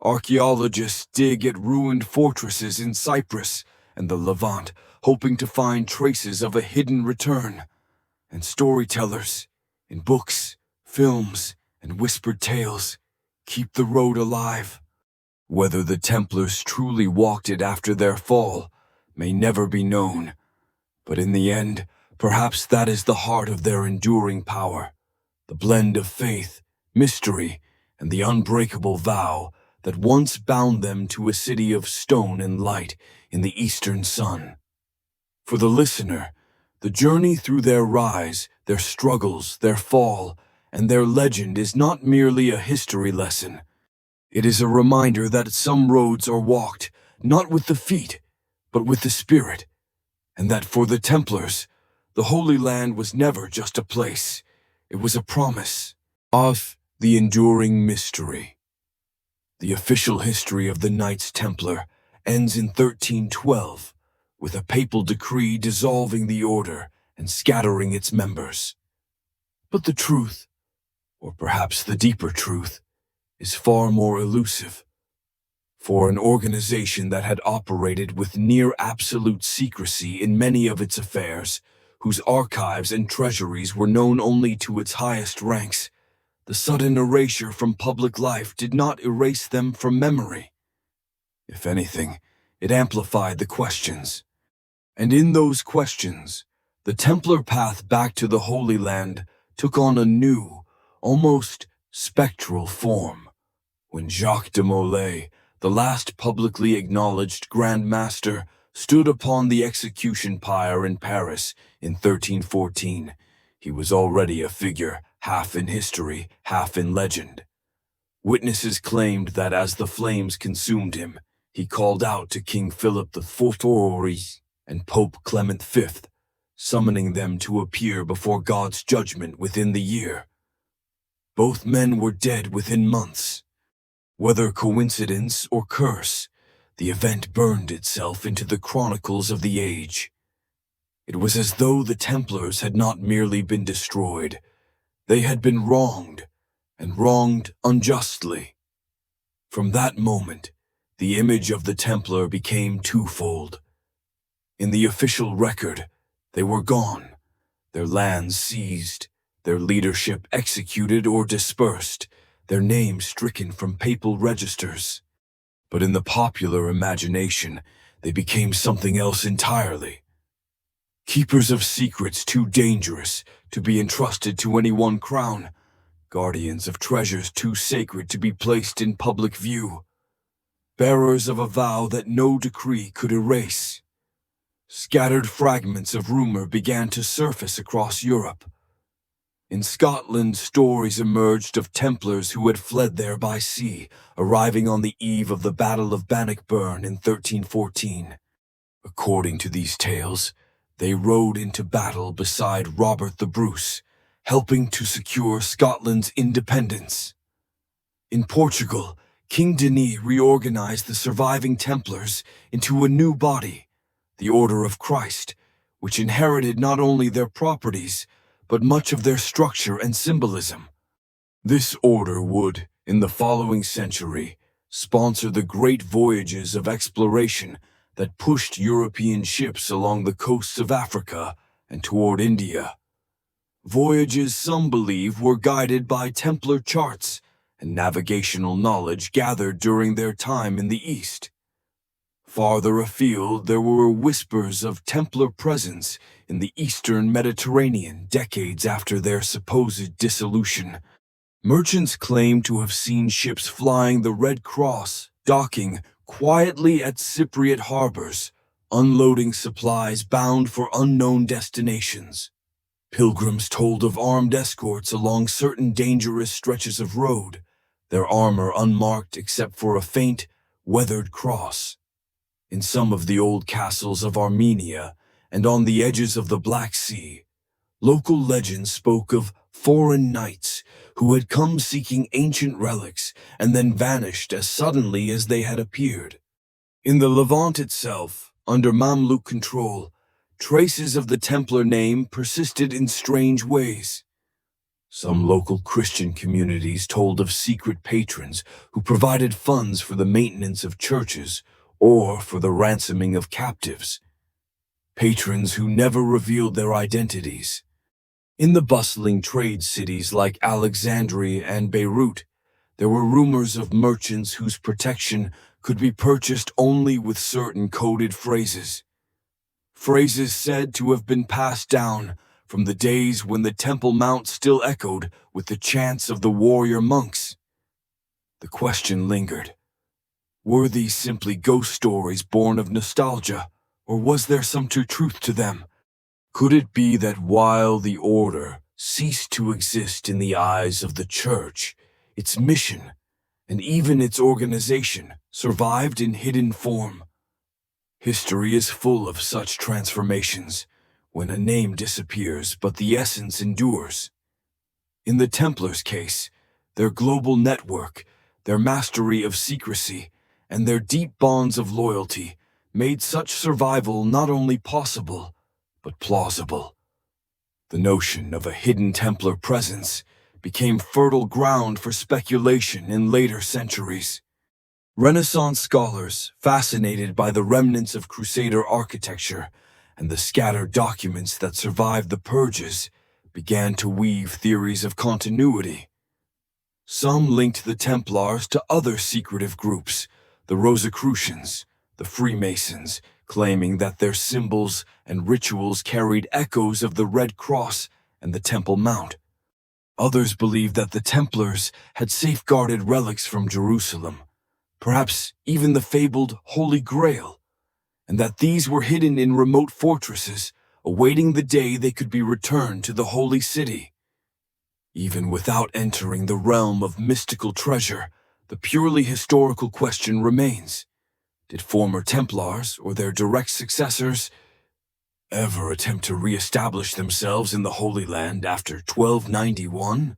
Archaeologists dig at ruined fortresses in Cyprus and the Levant, hoping to find traces of a hidden return. And storytellers, in books, films, and whispered tales, keep the road alive. Whether the Templars truly walked it after their fall may never be known, but in the end, perhaps that is the heart of their enduring power, the blend of faith, mystery, and the unbreakable vow that once bound them to a city of stone and light in the eastern sun. For the listener, the journey through their rise, their struggles, their fall, and their legend is not merely a history lesson. It is a reminder that some roads are walked, not with the feet, but with the spirit, and that for the Templars, the Holy Land was never just a place. It was a promise of the enduring mystery. The official history of the Knights Templar ends in 1312, with a papal decree dissolving the order and scattering its members. But the truth, or perhaps the deeper truth, is far more elusive. For an organization that had operated with near absolute secrecy in many of its affairs, whose archives and treasuries were known only to its highest ranks, the sudden erasure from public life did not erase them from memory. If anything, it amplified the questions. And in those questions, the Templar path back to the Holy Land took on a new, almost spectral form. When Jacques de Molay, the last publicly acknowledged Grand Master, stood upon the execution pyre in Paris in 1314, he was already a figure half in history, half in legend. Witnesses claimed that as the flames consumed him, he called out to King Philip IV and Pope Clement V, summoning them to appear before God's judgment within the year. Both men were dead within months. Whether coincidence or curse, the event burned itself into the chronicles of the age. It was as though the Templars had not merely been destroyed, they had been wronged, and wronged unjustly. From that moment, the image of the Templar became twofold. In the official record, they were gone, their lands seized, their leadership executed or dispersed, their names stricken from papal registers. But in the popular imagination, they became something else entirely. Keepers of secrets too dangerous to be entrusted to any one crown, guardians of treasures too sacred to be placed in public view, bearers of a vow that no decree could erase. Scattered fragments of rumor began to surface across Europe. In Scotland, stories emerged of Templars who had fled there by sea, arriving on the eve of the Battle of Bannockburn in 1314. According to these tales, they rode into battle beside Robert the Bruce, helping to secure Scotland's independence. In Portugal, King Denis reorganized the surviving Templars into a new body, the Order of Christ, which inherited not only their properties, but much of their structure and symbolism. This order would, in the following century, sponsor the great voyages of exploration that pushed European ships along the coasts of Africa and toward India. Voyages some believe were guided by Templar charts and navigational knowledge gathered during their time in the East. Farther afield, there were whispers of Templar presence in the eastern Mediterranean decades after their supposed dissolution. Merchants claimed to have seen ships flying the Red Cross, docking quietly at Cypriot harbors, unloading supplies bound for unknown destinations. Pilgrims told of armed escorts along certain dangerous stretches of road, their armor unmarked except for a faint, weathered cross. In some of the old castles of Armenia and on the edges of the Black Sea, local legends spoke of foreign knights who had come seeking ancient relics and then vanished as suddenly as they had appeared. In the Levant itself, under Mamluk control, traces of the Templar name persisted in strange ways. Some local Christian communities told of secret patrons who provided funds for the maintenance of churches or for the ransoming of captives. Patrons who never revealed their identities. In the bustling trade cities like Alexandria and Beirut, there were rumors of merchants whose protection could be purchased only with certain coded phrases. Phrases said to have been passed down from the days when the Temple Mount still echoed with the chants of the warrior monks. The question lingered. Were these simply ghost stories born of nostalgia, or was there some true truth to them? Could it be that while the order ceased to exist in the eyes of the church, its mission and even its organization survived in hidden form? History is full of such transformations, when a name disappears but the essence endures. In the Templars' case, their global network, their mastery of secrecy, and their deep bonds of loyalty made such survival not only possible, but plausible. The notion of a hidden Templar presence became fertile ground for speculation in later centuries. Renaissance scholars, fascinated by the remnants of Crusader architecture and the scattered documents that survived the purges, began to weave theories of continuity. Some linked the Templars to other secretive groups, the Rosicrucians, the Freemasons, claiming that their symbols and rituals carried echoes of the Red Cross and the Temple Mount. Others believed that the Templars had safeguarded relics from Jerusalem, perhaps even the fabled Holy Grail, and that these were hidden in remote fortresses, awaiting the day they could be returned to the Holy City. Even without entering the realm of mystical treasure, the purely historical question remains: did former Templars, or their direct successors, ever attempt to re-establish themselves in the Holy Land after 1291?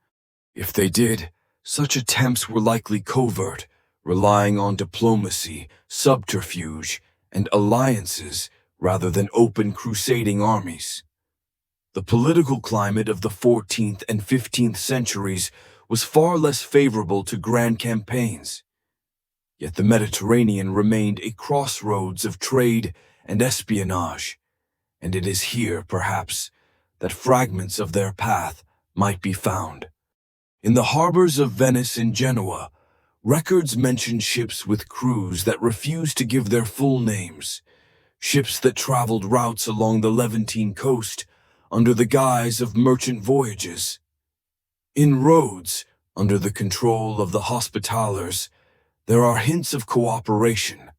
If they did, such attempts were likely covert, relying on diplomacy, subterfuge, and alliances rather than open crusading armies. The political climate of the 14th and 15th centuries was far less favorable to grand campaigns. Yet the Mediterranean remained a crossroads of trade and espionage, and it is here, perhaps, that fragments of their path might be found. In the harbors of Venice and Genoa, records mention ships with crews that refused to give their full names, ships that traveled routes along the Levantine coast under the guise of merchant voyages. In Rhodes, under the control of the Hospitallers, there are hints of cooperation,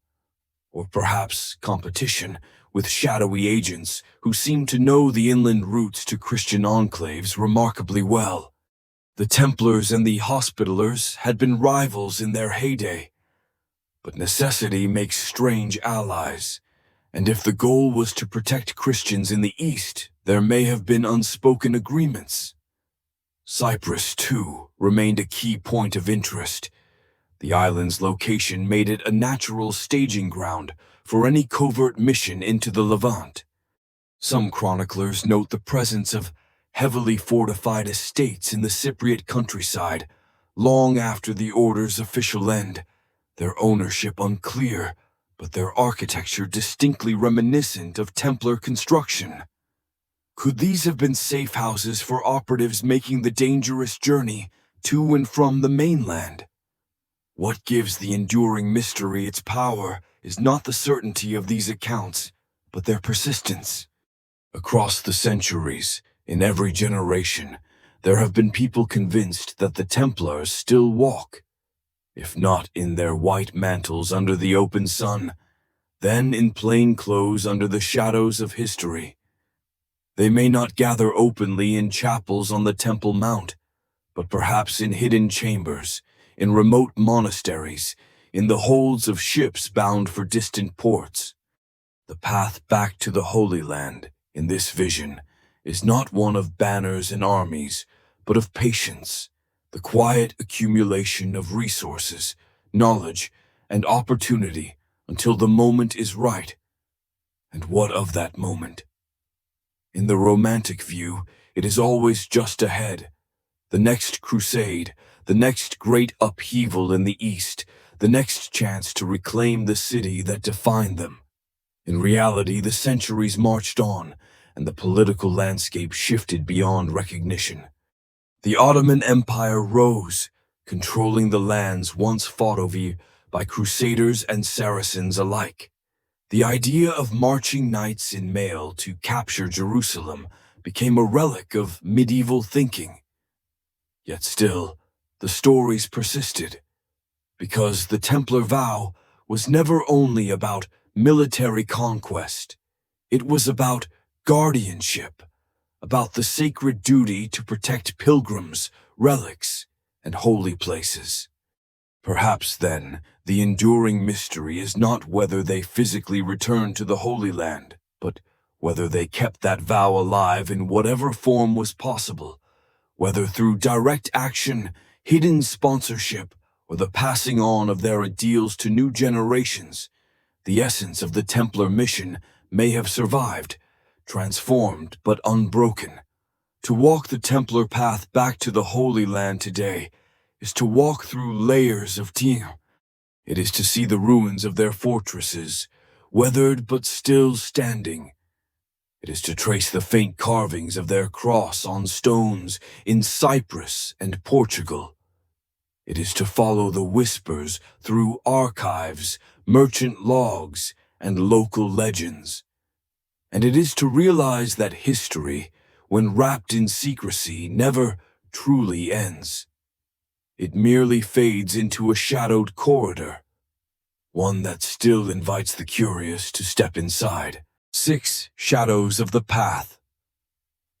or perhaps competition, with shadowy agents who seem to know the inland routes to Christian enclaves remarkably well. The Templars and the Hospitallers had been rivals in their heyday, but necessity makes strange allies, and if the goal was to protect Christians in the East, there may have been unspoken agreements. Cyprus, too, remained a key point of interest. The island's location made it a natural staging ground for any covert mission into the Levant. Some chroniclers note the presence of heavily fortified estates in the Cypriot countryside long after the order's official end, their ownership unclear, but their architecture distinctly reminiscent of Templar construction. Could these have been safe houses for operatives making the dangerous journey to and from the mainland? What gives the enduring mystery its power is not the certainty of these accounts, but their persistence. Across the centuries, in every generation, there have been people convinced that the Templars still walk, if not in their white mantles under the open sun, then in plain clothes under the shadows of history. They may not gather openly in chapels on the Temple Mount, but perhaps in hidden chambers, in remote monasteries, in the holds of ships bound for distant ports. The path back to the Holy Land, in this vision, is not one of banners and armies, but of patience, the quiet accumulation of resources, knowledge, and opportunity until the moment is right. And what of that moment? In the romantic view, it is always just ahead. The next crusade, the next great upheaval in the East, the next chance to reclaim the city that defined them. In reality, the centuries marched on, and the political landscape shifted beyond recognition. The Ottoman Empire rose, controlling the lands once fought over by Crusaders and Saracens alike. The idea of marching knights in mail to capture Jerusalem became a relic of medieval thinking. Yet still, the stories persisted, because the Templar vow was never only about military conquest. It was about guardianship, about the sacred duty to protect pilgrims, relics, and holy places. Perhaps, then, the enduring mystery is not whether they physically returned to the Holy Land, but whether they kept that vow alive in whatever form was possible, whether through direct action, hidden sponsorship, or the passing on of their ideals to new generations. The essence of the Templar mission may have survived, transformed but unbroken. To walk the Templar path back to the Holy Land today is to walk through layers of time. It is to see the ruins of their fortresses, weathered but still standing. It is to trace the faint carvings of their cross on stones in Cyprus and Portugal. It is to follow the whispers through archives, merchant logs, and local legends. And it is to realize that history, when wrapped in secrecy, never truly ends. It merely fades into a shadowed corridor, one that still invites the curious to step inside. 6. Shadows of the Path.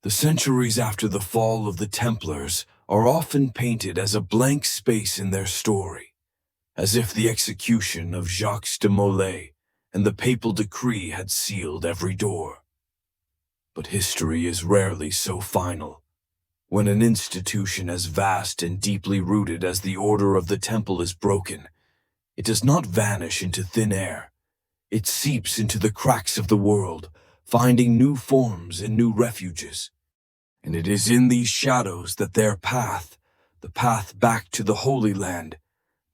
The centuries after the fall of the Templars are often painted as a blank space in their story, as if the execution of Jacques de Molay and the papal decree had sealed every door. But history is rarely so final. When an institution as vast and deeply rooted as the Order of the Temple is broken, it does not vanish into thin air. It seeps into the cracks of the world, finding new forms and new refuges. And it is in these shadows that their path, the path back to the Holy Land,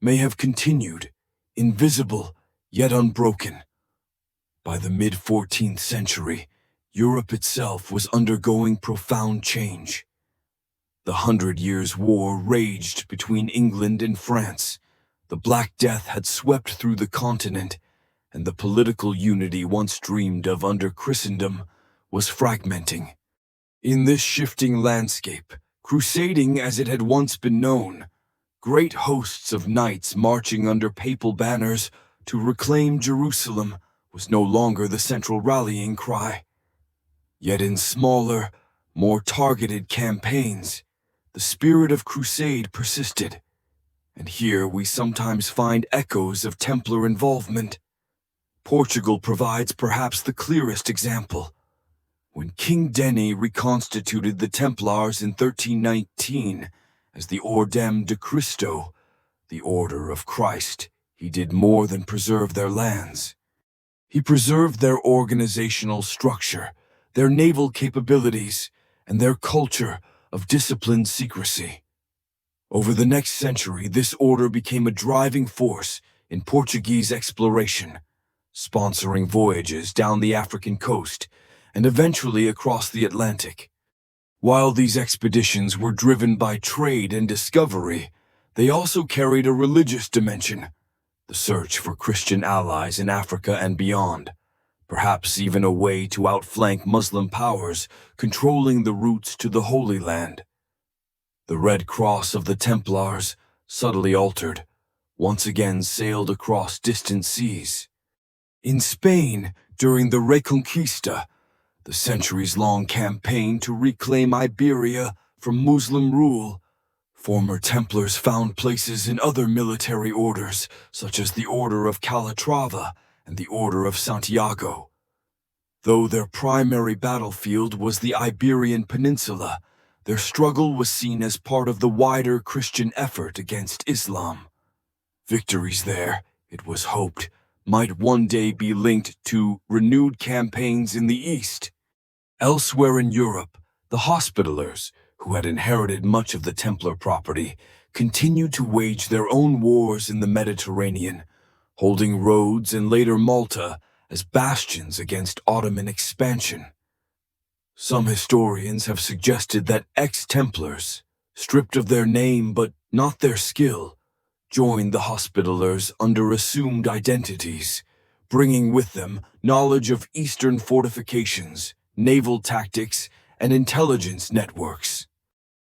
may have continued, invisible yet unbroken. By the mid-14th century, Europe itself was undergoing profound change. The 100 Years' War raged between England and France. The Black Death had swept through the continent, and the political unity once dreamed of under Christendom was fragmenting. In this shifting landscape, crusading as it had once been known, great hosts of knights marching under papal banners to reclaim Jerusalem was no longer the central rallying cry. Yet in smaller, more targeted campaigns, the spirit of crusade persisted, and here we sometimes find echoes of Templar involvement. Portugal provides perhaps the clearest example. When King Denis reconstituted the Templars in 1319 as the Ordem de Cristo, the Order of Christ, he did more than preserve their lands. He preserved their organizational structure, their naval capabilities, and their culture of disciplined secrecy. Over the next century, this order became a driving force in Portuguese exploration, sponsoring voyages down the African coast and eventually across the Atlantic. While these expeditions were driven by trade and discovery, they also carried a religious dimension, the search for Christian allies in Africa and beyond, perhaps even a way to outflank Muslim powers controlling the routes to the Holy Land. The Red Cross of the Templars, subtly altered, once again sailed across distant seas. In Spain, during the Reconquista, the centuries-long campaign to reclaim Iberia from Muslim rule, former Templars found places in other military orders, such as the Order of Calatrava and the Order of Santiago. Though their primary battlefield was the Iberian Peninsula, their struggle was seen as part of the wider Christian effort against Islam. Victories there, it was hoped, might one day be linked to renewed campaigns in the East. Elsewhere in Europe, the Hospitallers, who had inherited much of the Templar property, continued to wage their own wars in the Mediterranean, holding Rhodes and later Malta as bastions against Ottoman expansion. Some historians have suggested that ex-Templars, stripped of their name but not their skill, joined the Hospitallers under assumed identities, bringing with them knowledge of Eastern fortifications, naval tactics, and intelligence networks.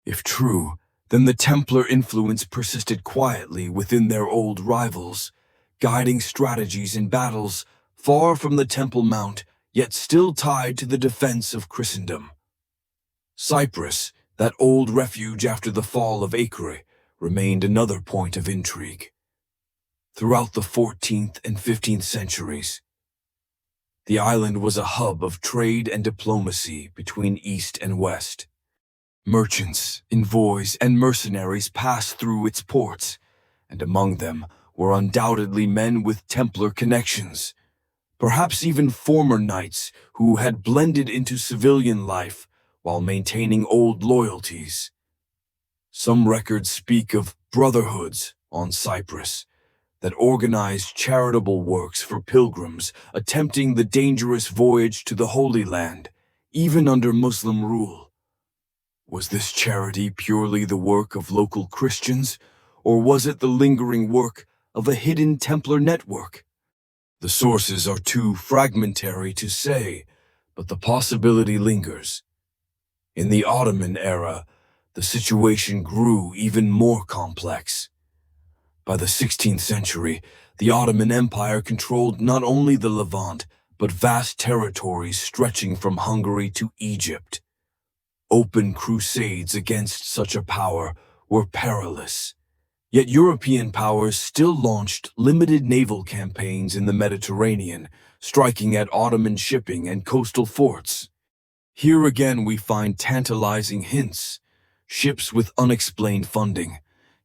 If true, then the Templar influence persisted quietly within their old rivals, guiding strategies in battles far from the Temple Mount, yet still tied to the defense of Christendom. Cyprus, that old refuge after the fall of Acre, remained another point of intrigue. Throughout the 14th and 15th centuries, the island was a hub of trade and diplomacy between East and West. Merchants, envoys, and mercenaries passed through its ports, and among them were undoubtedly men with Templar connections, perhaps even former knights who had blended into civilian life while maintaining old loyalties. Some records speak of brotherhoods on Cyprus that organized charitable works for pilgrims attempting the dangerous voyage to the Holy Land, even under Muslim rule. Was this charity purely the work of local Christians, or was it the lingering work of a hidden Templar network? The sources are too fragmentary to say, but the possibility lingers. In the Ottoman era, the situation grew even more complex. By the 16th century, the Ottoman Empire controlled not only the Levant, but vast territories stretching from Hungary to Egypt. Open crusades against such a power were perilous. Yet European powers still launched limited naval campaigns in the Mediterranean, striking at Ottoman shipping and coastal forts. Here again we find tantalizing hints: ships with unexplained funding,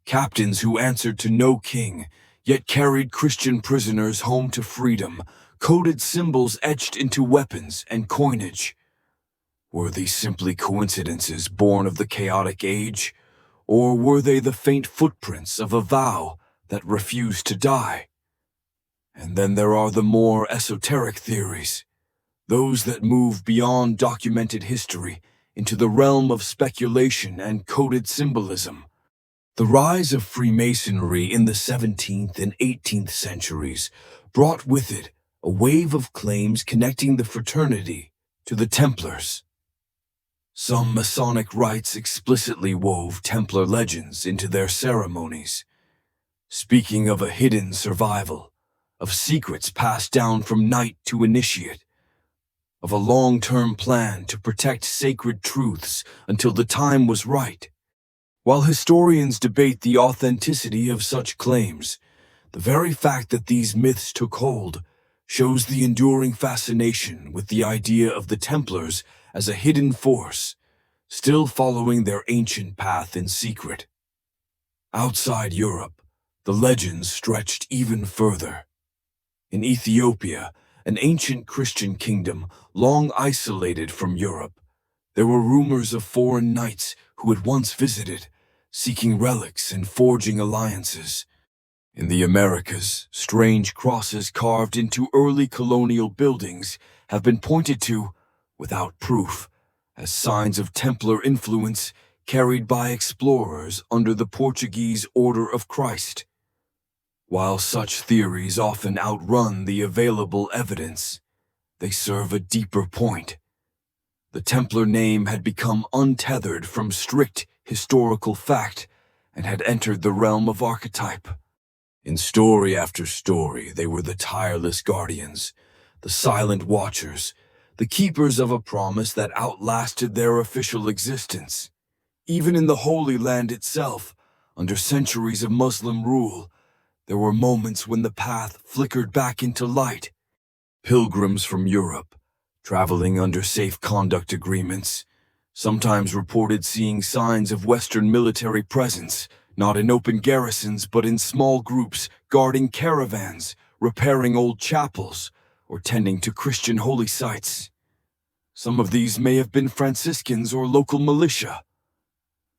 captains who answered to no king, yet carried Christian prisoners home to freedom, coded symbols etched into weapons and coinage. Were these simply coincidences born of the chaotic age, or were they the faint footprints of a vow that refused to die? And then there are the more esoteric theories, those that move beyond documented history into the realm of speculation and coded symbolism. The rise of Freemasonry in the 17th and 18th centuries brought with it a wave of claims connecting the fraternity to the Templars. Some Masonic rites explicitly wove Templar legends into their ceremonies, speaking of a hidden survival, of secrets passed down from knight to initiate, of a long-term plan to protect sacred truths until the time was right. While historians debate the authenticity of such claims, the very fact that these myths took hold shows the enduring fascination with the idea of the Templars as a hidden force, still following their ancient path in secret. Outside Europe, the legends stretched even further. In Ethiopia, an ancient Christian kingdom long isolated from Europe, there were rumors of foreign knights who had once visited, seeking relics and forging alliances. In the Americas, strange crosses carved into early colonial buildings have been pointed to, without proof, as signs of Templar influence carried by explorers under the Portuguese Order of Christ. While such theories often outrun the available evidence, they serve a deeper point. The Templar name had become untethered from strict historical fact and had entered the realm of archetype. In story after story, they were the tireless guardians, the silent watchers, the keepers of a promise that outlasted their official existence. Even in the Holy Land itself, under centuries of Muslim rule, there were moments when the path flickered back into light. Pilgrims from Europe, traveling under safe conduct agreements, sometimes reported seeing signs of Western military presence, not in open garrisons but in small groups guarding caravans, repairing old chapels, or tending to Christian holy sites. Some of these may have been Franciscans or local militia.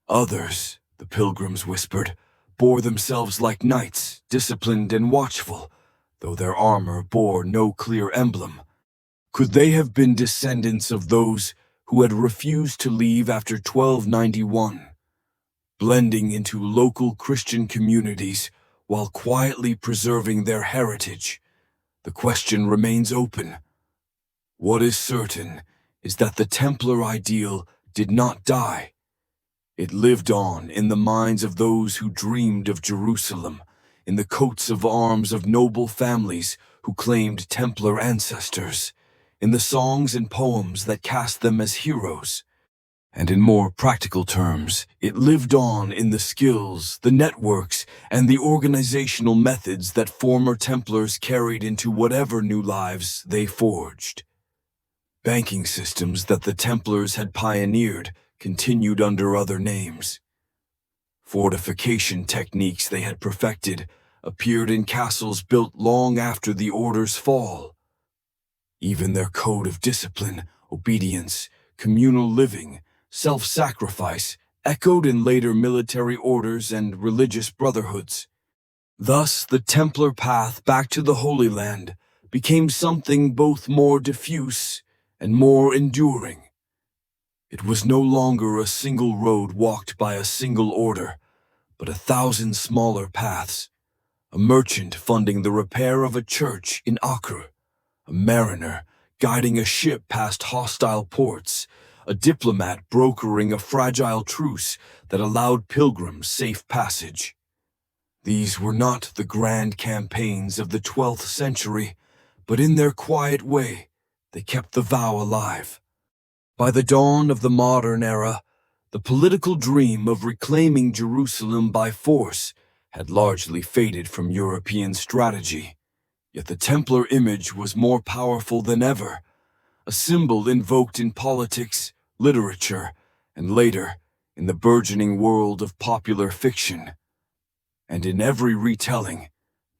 Others, the pilgrims whispered, bore themselves like knights, disciplined and watchful, though their armor bore no clear emblem. Could they have been descendants of those who had refused to leave after 1291, blending into local Christian communities while quietly preserving their heritage? The question remains open. What is certain is that the Templar ideal did not die. It lived on in the minds of those who dreamed of Jerusalem, in the coats of arms of noble families who claimed Templar ancestors, in the songs and poems that cast them as heroes. And in more practical terms, it lived on in the skills, the networks, and the organizational methods that former Templars carried into whatever new lives they forged. Banking systems that the Templars had pioneered continued under other names. Fortification techniques they had perfected appeared in castles built long after the Order's fall. Even their code of discipline, obedience, communal living, self-sacrifice echoed in later military orders and religious brotherhoods. Thus, the Templar path back to the Holy Land became something both more diffuse and more enduring. It was no longer a single road walked by a single order, but 1,000 smaller paths. A merchant funding the repair of a church in Acre, a mariner guiding a ship past hostile ports, a diplomat brokering a fragile truce that allowed pilgrims safe passage. These were not the grand campaigns of the 12th century, but in their quiet way, they kept the vow alive. By the dawn of the modern era, the political dream of reclaiming Jerusalem by force had largely faded from European strategy. Yet the Templar image was more powerful than ever, a symbol invoked in politics, literature, and later, in the burgeoning world of popular fiction. And in every retelling,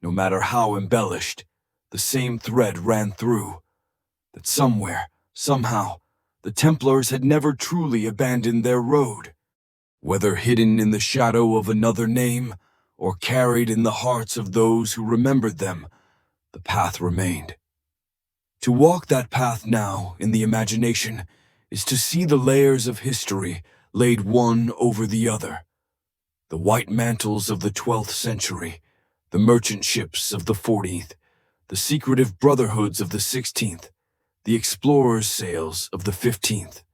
no matter how embellished, the same thread ran through, that somewhere, somehow, the Templars had never truly abandoned their road. Whether hidden in the shadow of another name, or carried in the hearts of those who remembered them, the path remained. To walk that path now, in the imagination, is to see the layers of history laid one over the other. The white mantles of the 12th century, the merchant ships of the 14th, the secretive brotherhoods of the 16th, the explorers' sails of the 15th.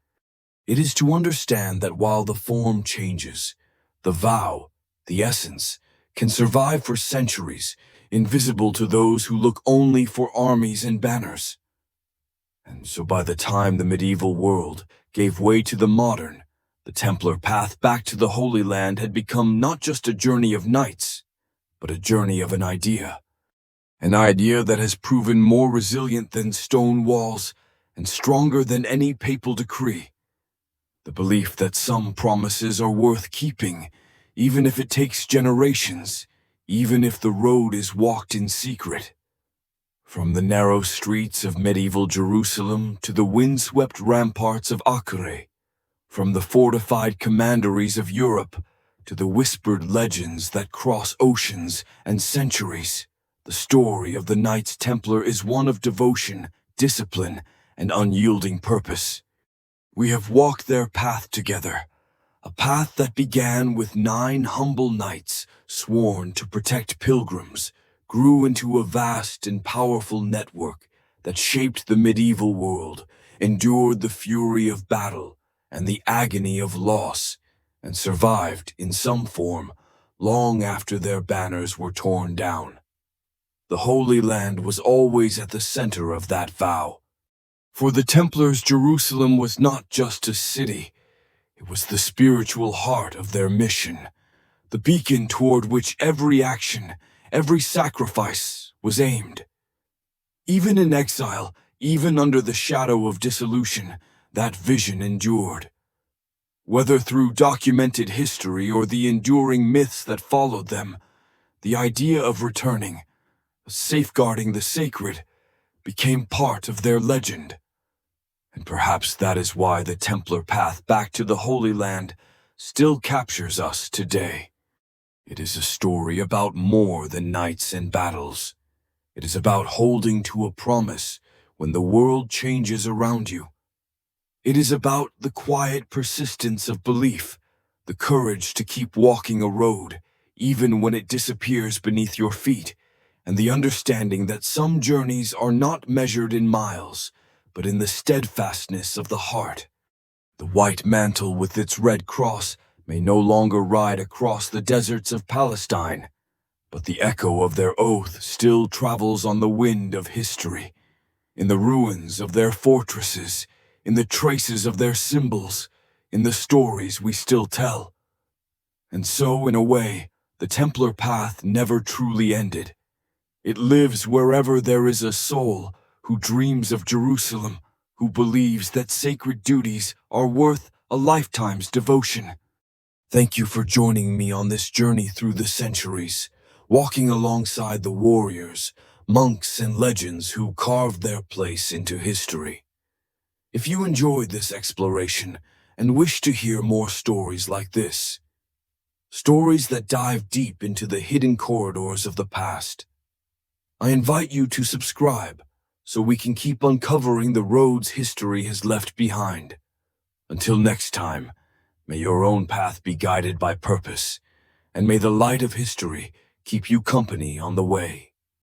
It is to understand that while the form changes, the vow, the essence, can survive for centuries, invisible to those who look only for armies and banners. And so by the time the medieval world gave way to the modern, the Templar path back to the Holy Land had become not just a journey of knights, but a journey of an idea. An idea that has proven more resilient than stone walls and stronger than any papal decree. The belief that some promises are worth keeping, even if it takes generations, even if the road is walked in secret. From the narrow streets of medieval Jerusalem to the windswept ramparts of Acre, from the fortified commanderies of Europe to the whispered legends that cross oceans and centuries, the story of the Knights Templar is one of devotion, discipline, and unyielding purpose. We have walked their path together, a path that began with 9 humble knights sworn to protect pilgrims, grew into a vast and powerful network that shaped the medieval world, endured the fury of battle and the agony of loss, and survived in some form long after their banners were torn down. The Holy Land was always at the center of that vow. For the Templars, Jerusalem was not just a city, it was the spiritual heart of their mission, the beacon toward which every action, every sacrifice was aimed. Even in exile, even under the shadow of dissolution, that vision endured. Whether through documented history or the enduring myths that followed them, the idea of returning, safeguarding the sacred, became part of their legend. And perhaps that is why the Templar path back to the Holy Land still captures us today. It is a story about more than knights and battles. It is about holding to a promise when the world changes around you. It is about the quiet persistence of belief, the courage to keep walking a road, even when it disappears beneath your feet, and the understanding that some journeys are not measured in miles, but in the steadfastness of the heart. The white mantle with its red cross may no longer ride across the deserts of Palestine, but the echo of their oath still travels on the wind of history. in the ruins of their fortresses, in the traces of their symbols, in the stories we still tell. And so, in a way, the Templar path never truly ended. It lives wherever there is a soul who dreams of Jerusalem, who believes that sacred duties are worth a lifetime's devotion. Thank you for joining me on this journey through the centuries, walking alongside the warriors, monks, and legends who carved their place into history. If you enjoyed this exploration and wish to hear more stories like this, stories that dive deep into the hidden corridors of the past, I invite you to subscribe so we can keep uncovering the roads history has left behind. Until next time, may your own path be guided by purpose, and may the light of history keep you company on the way.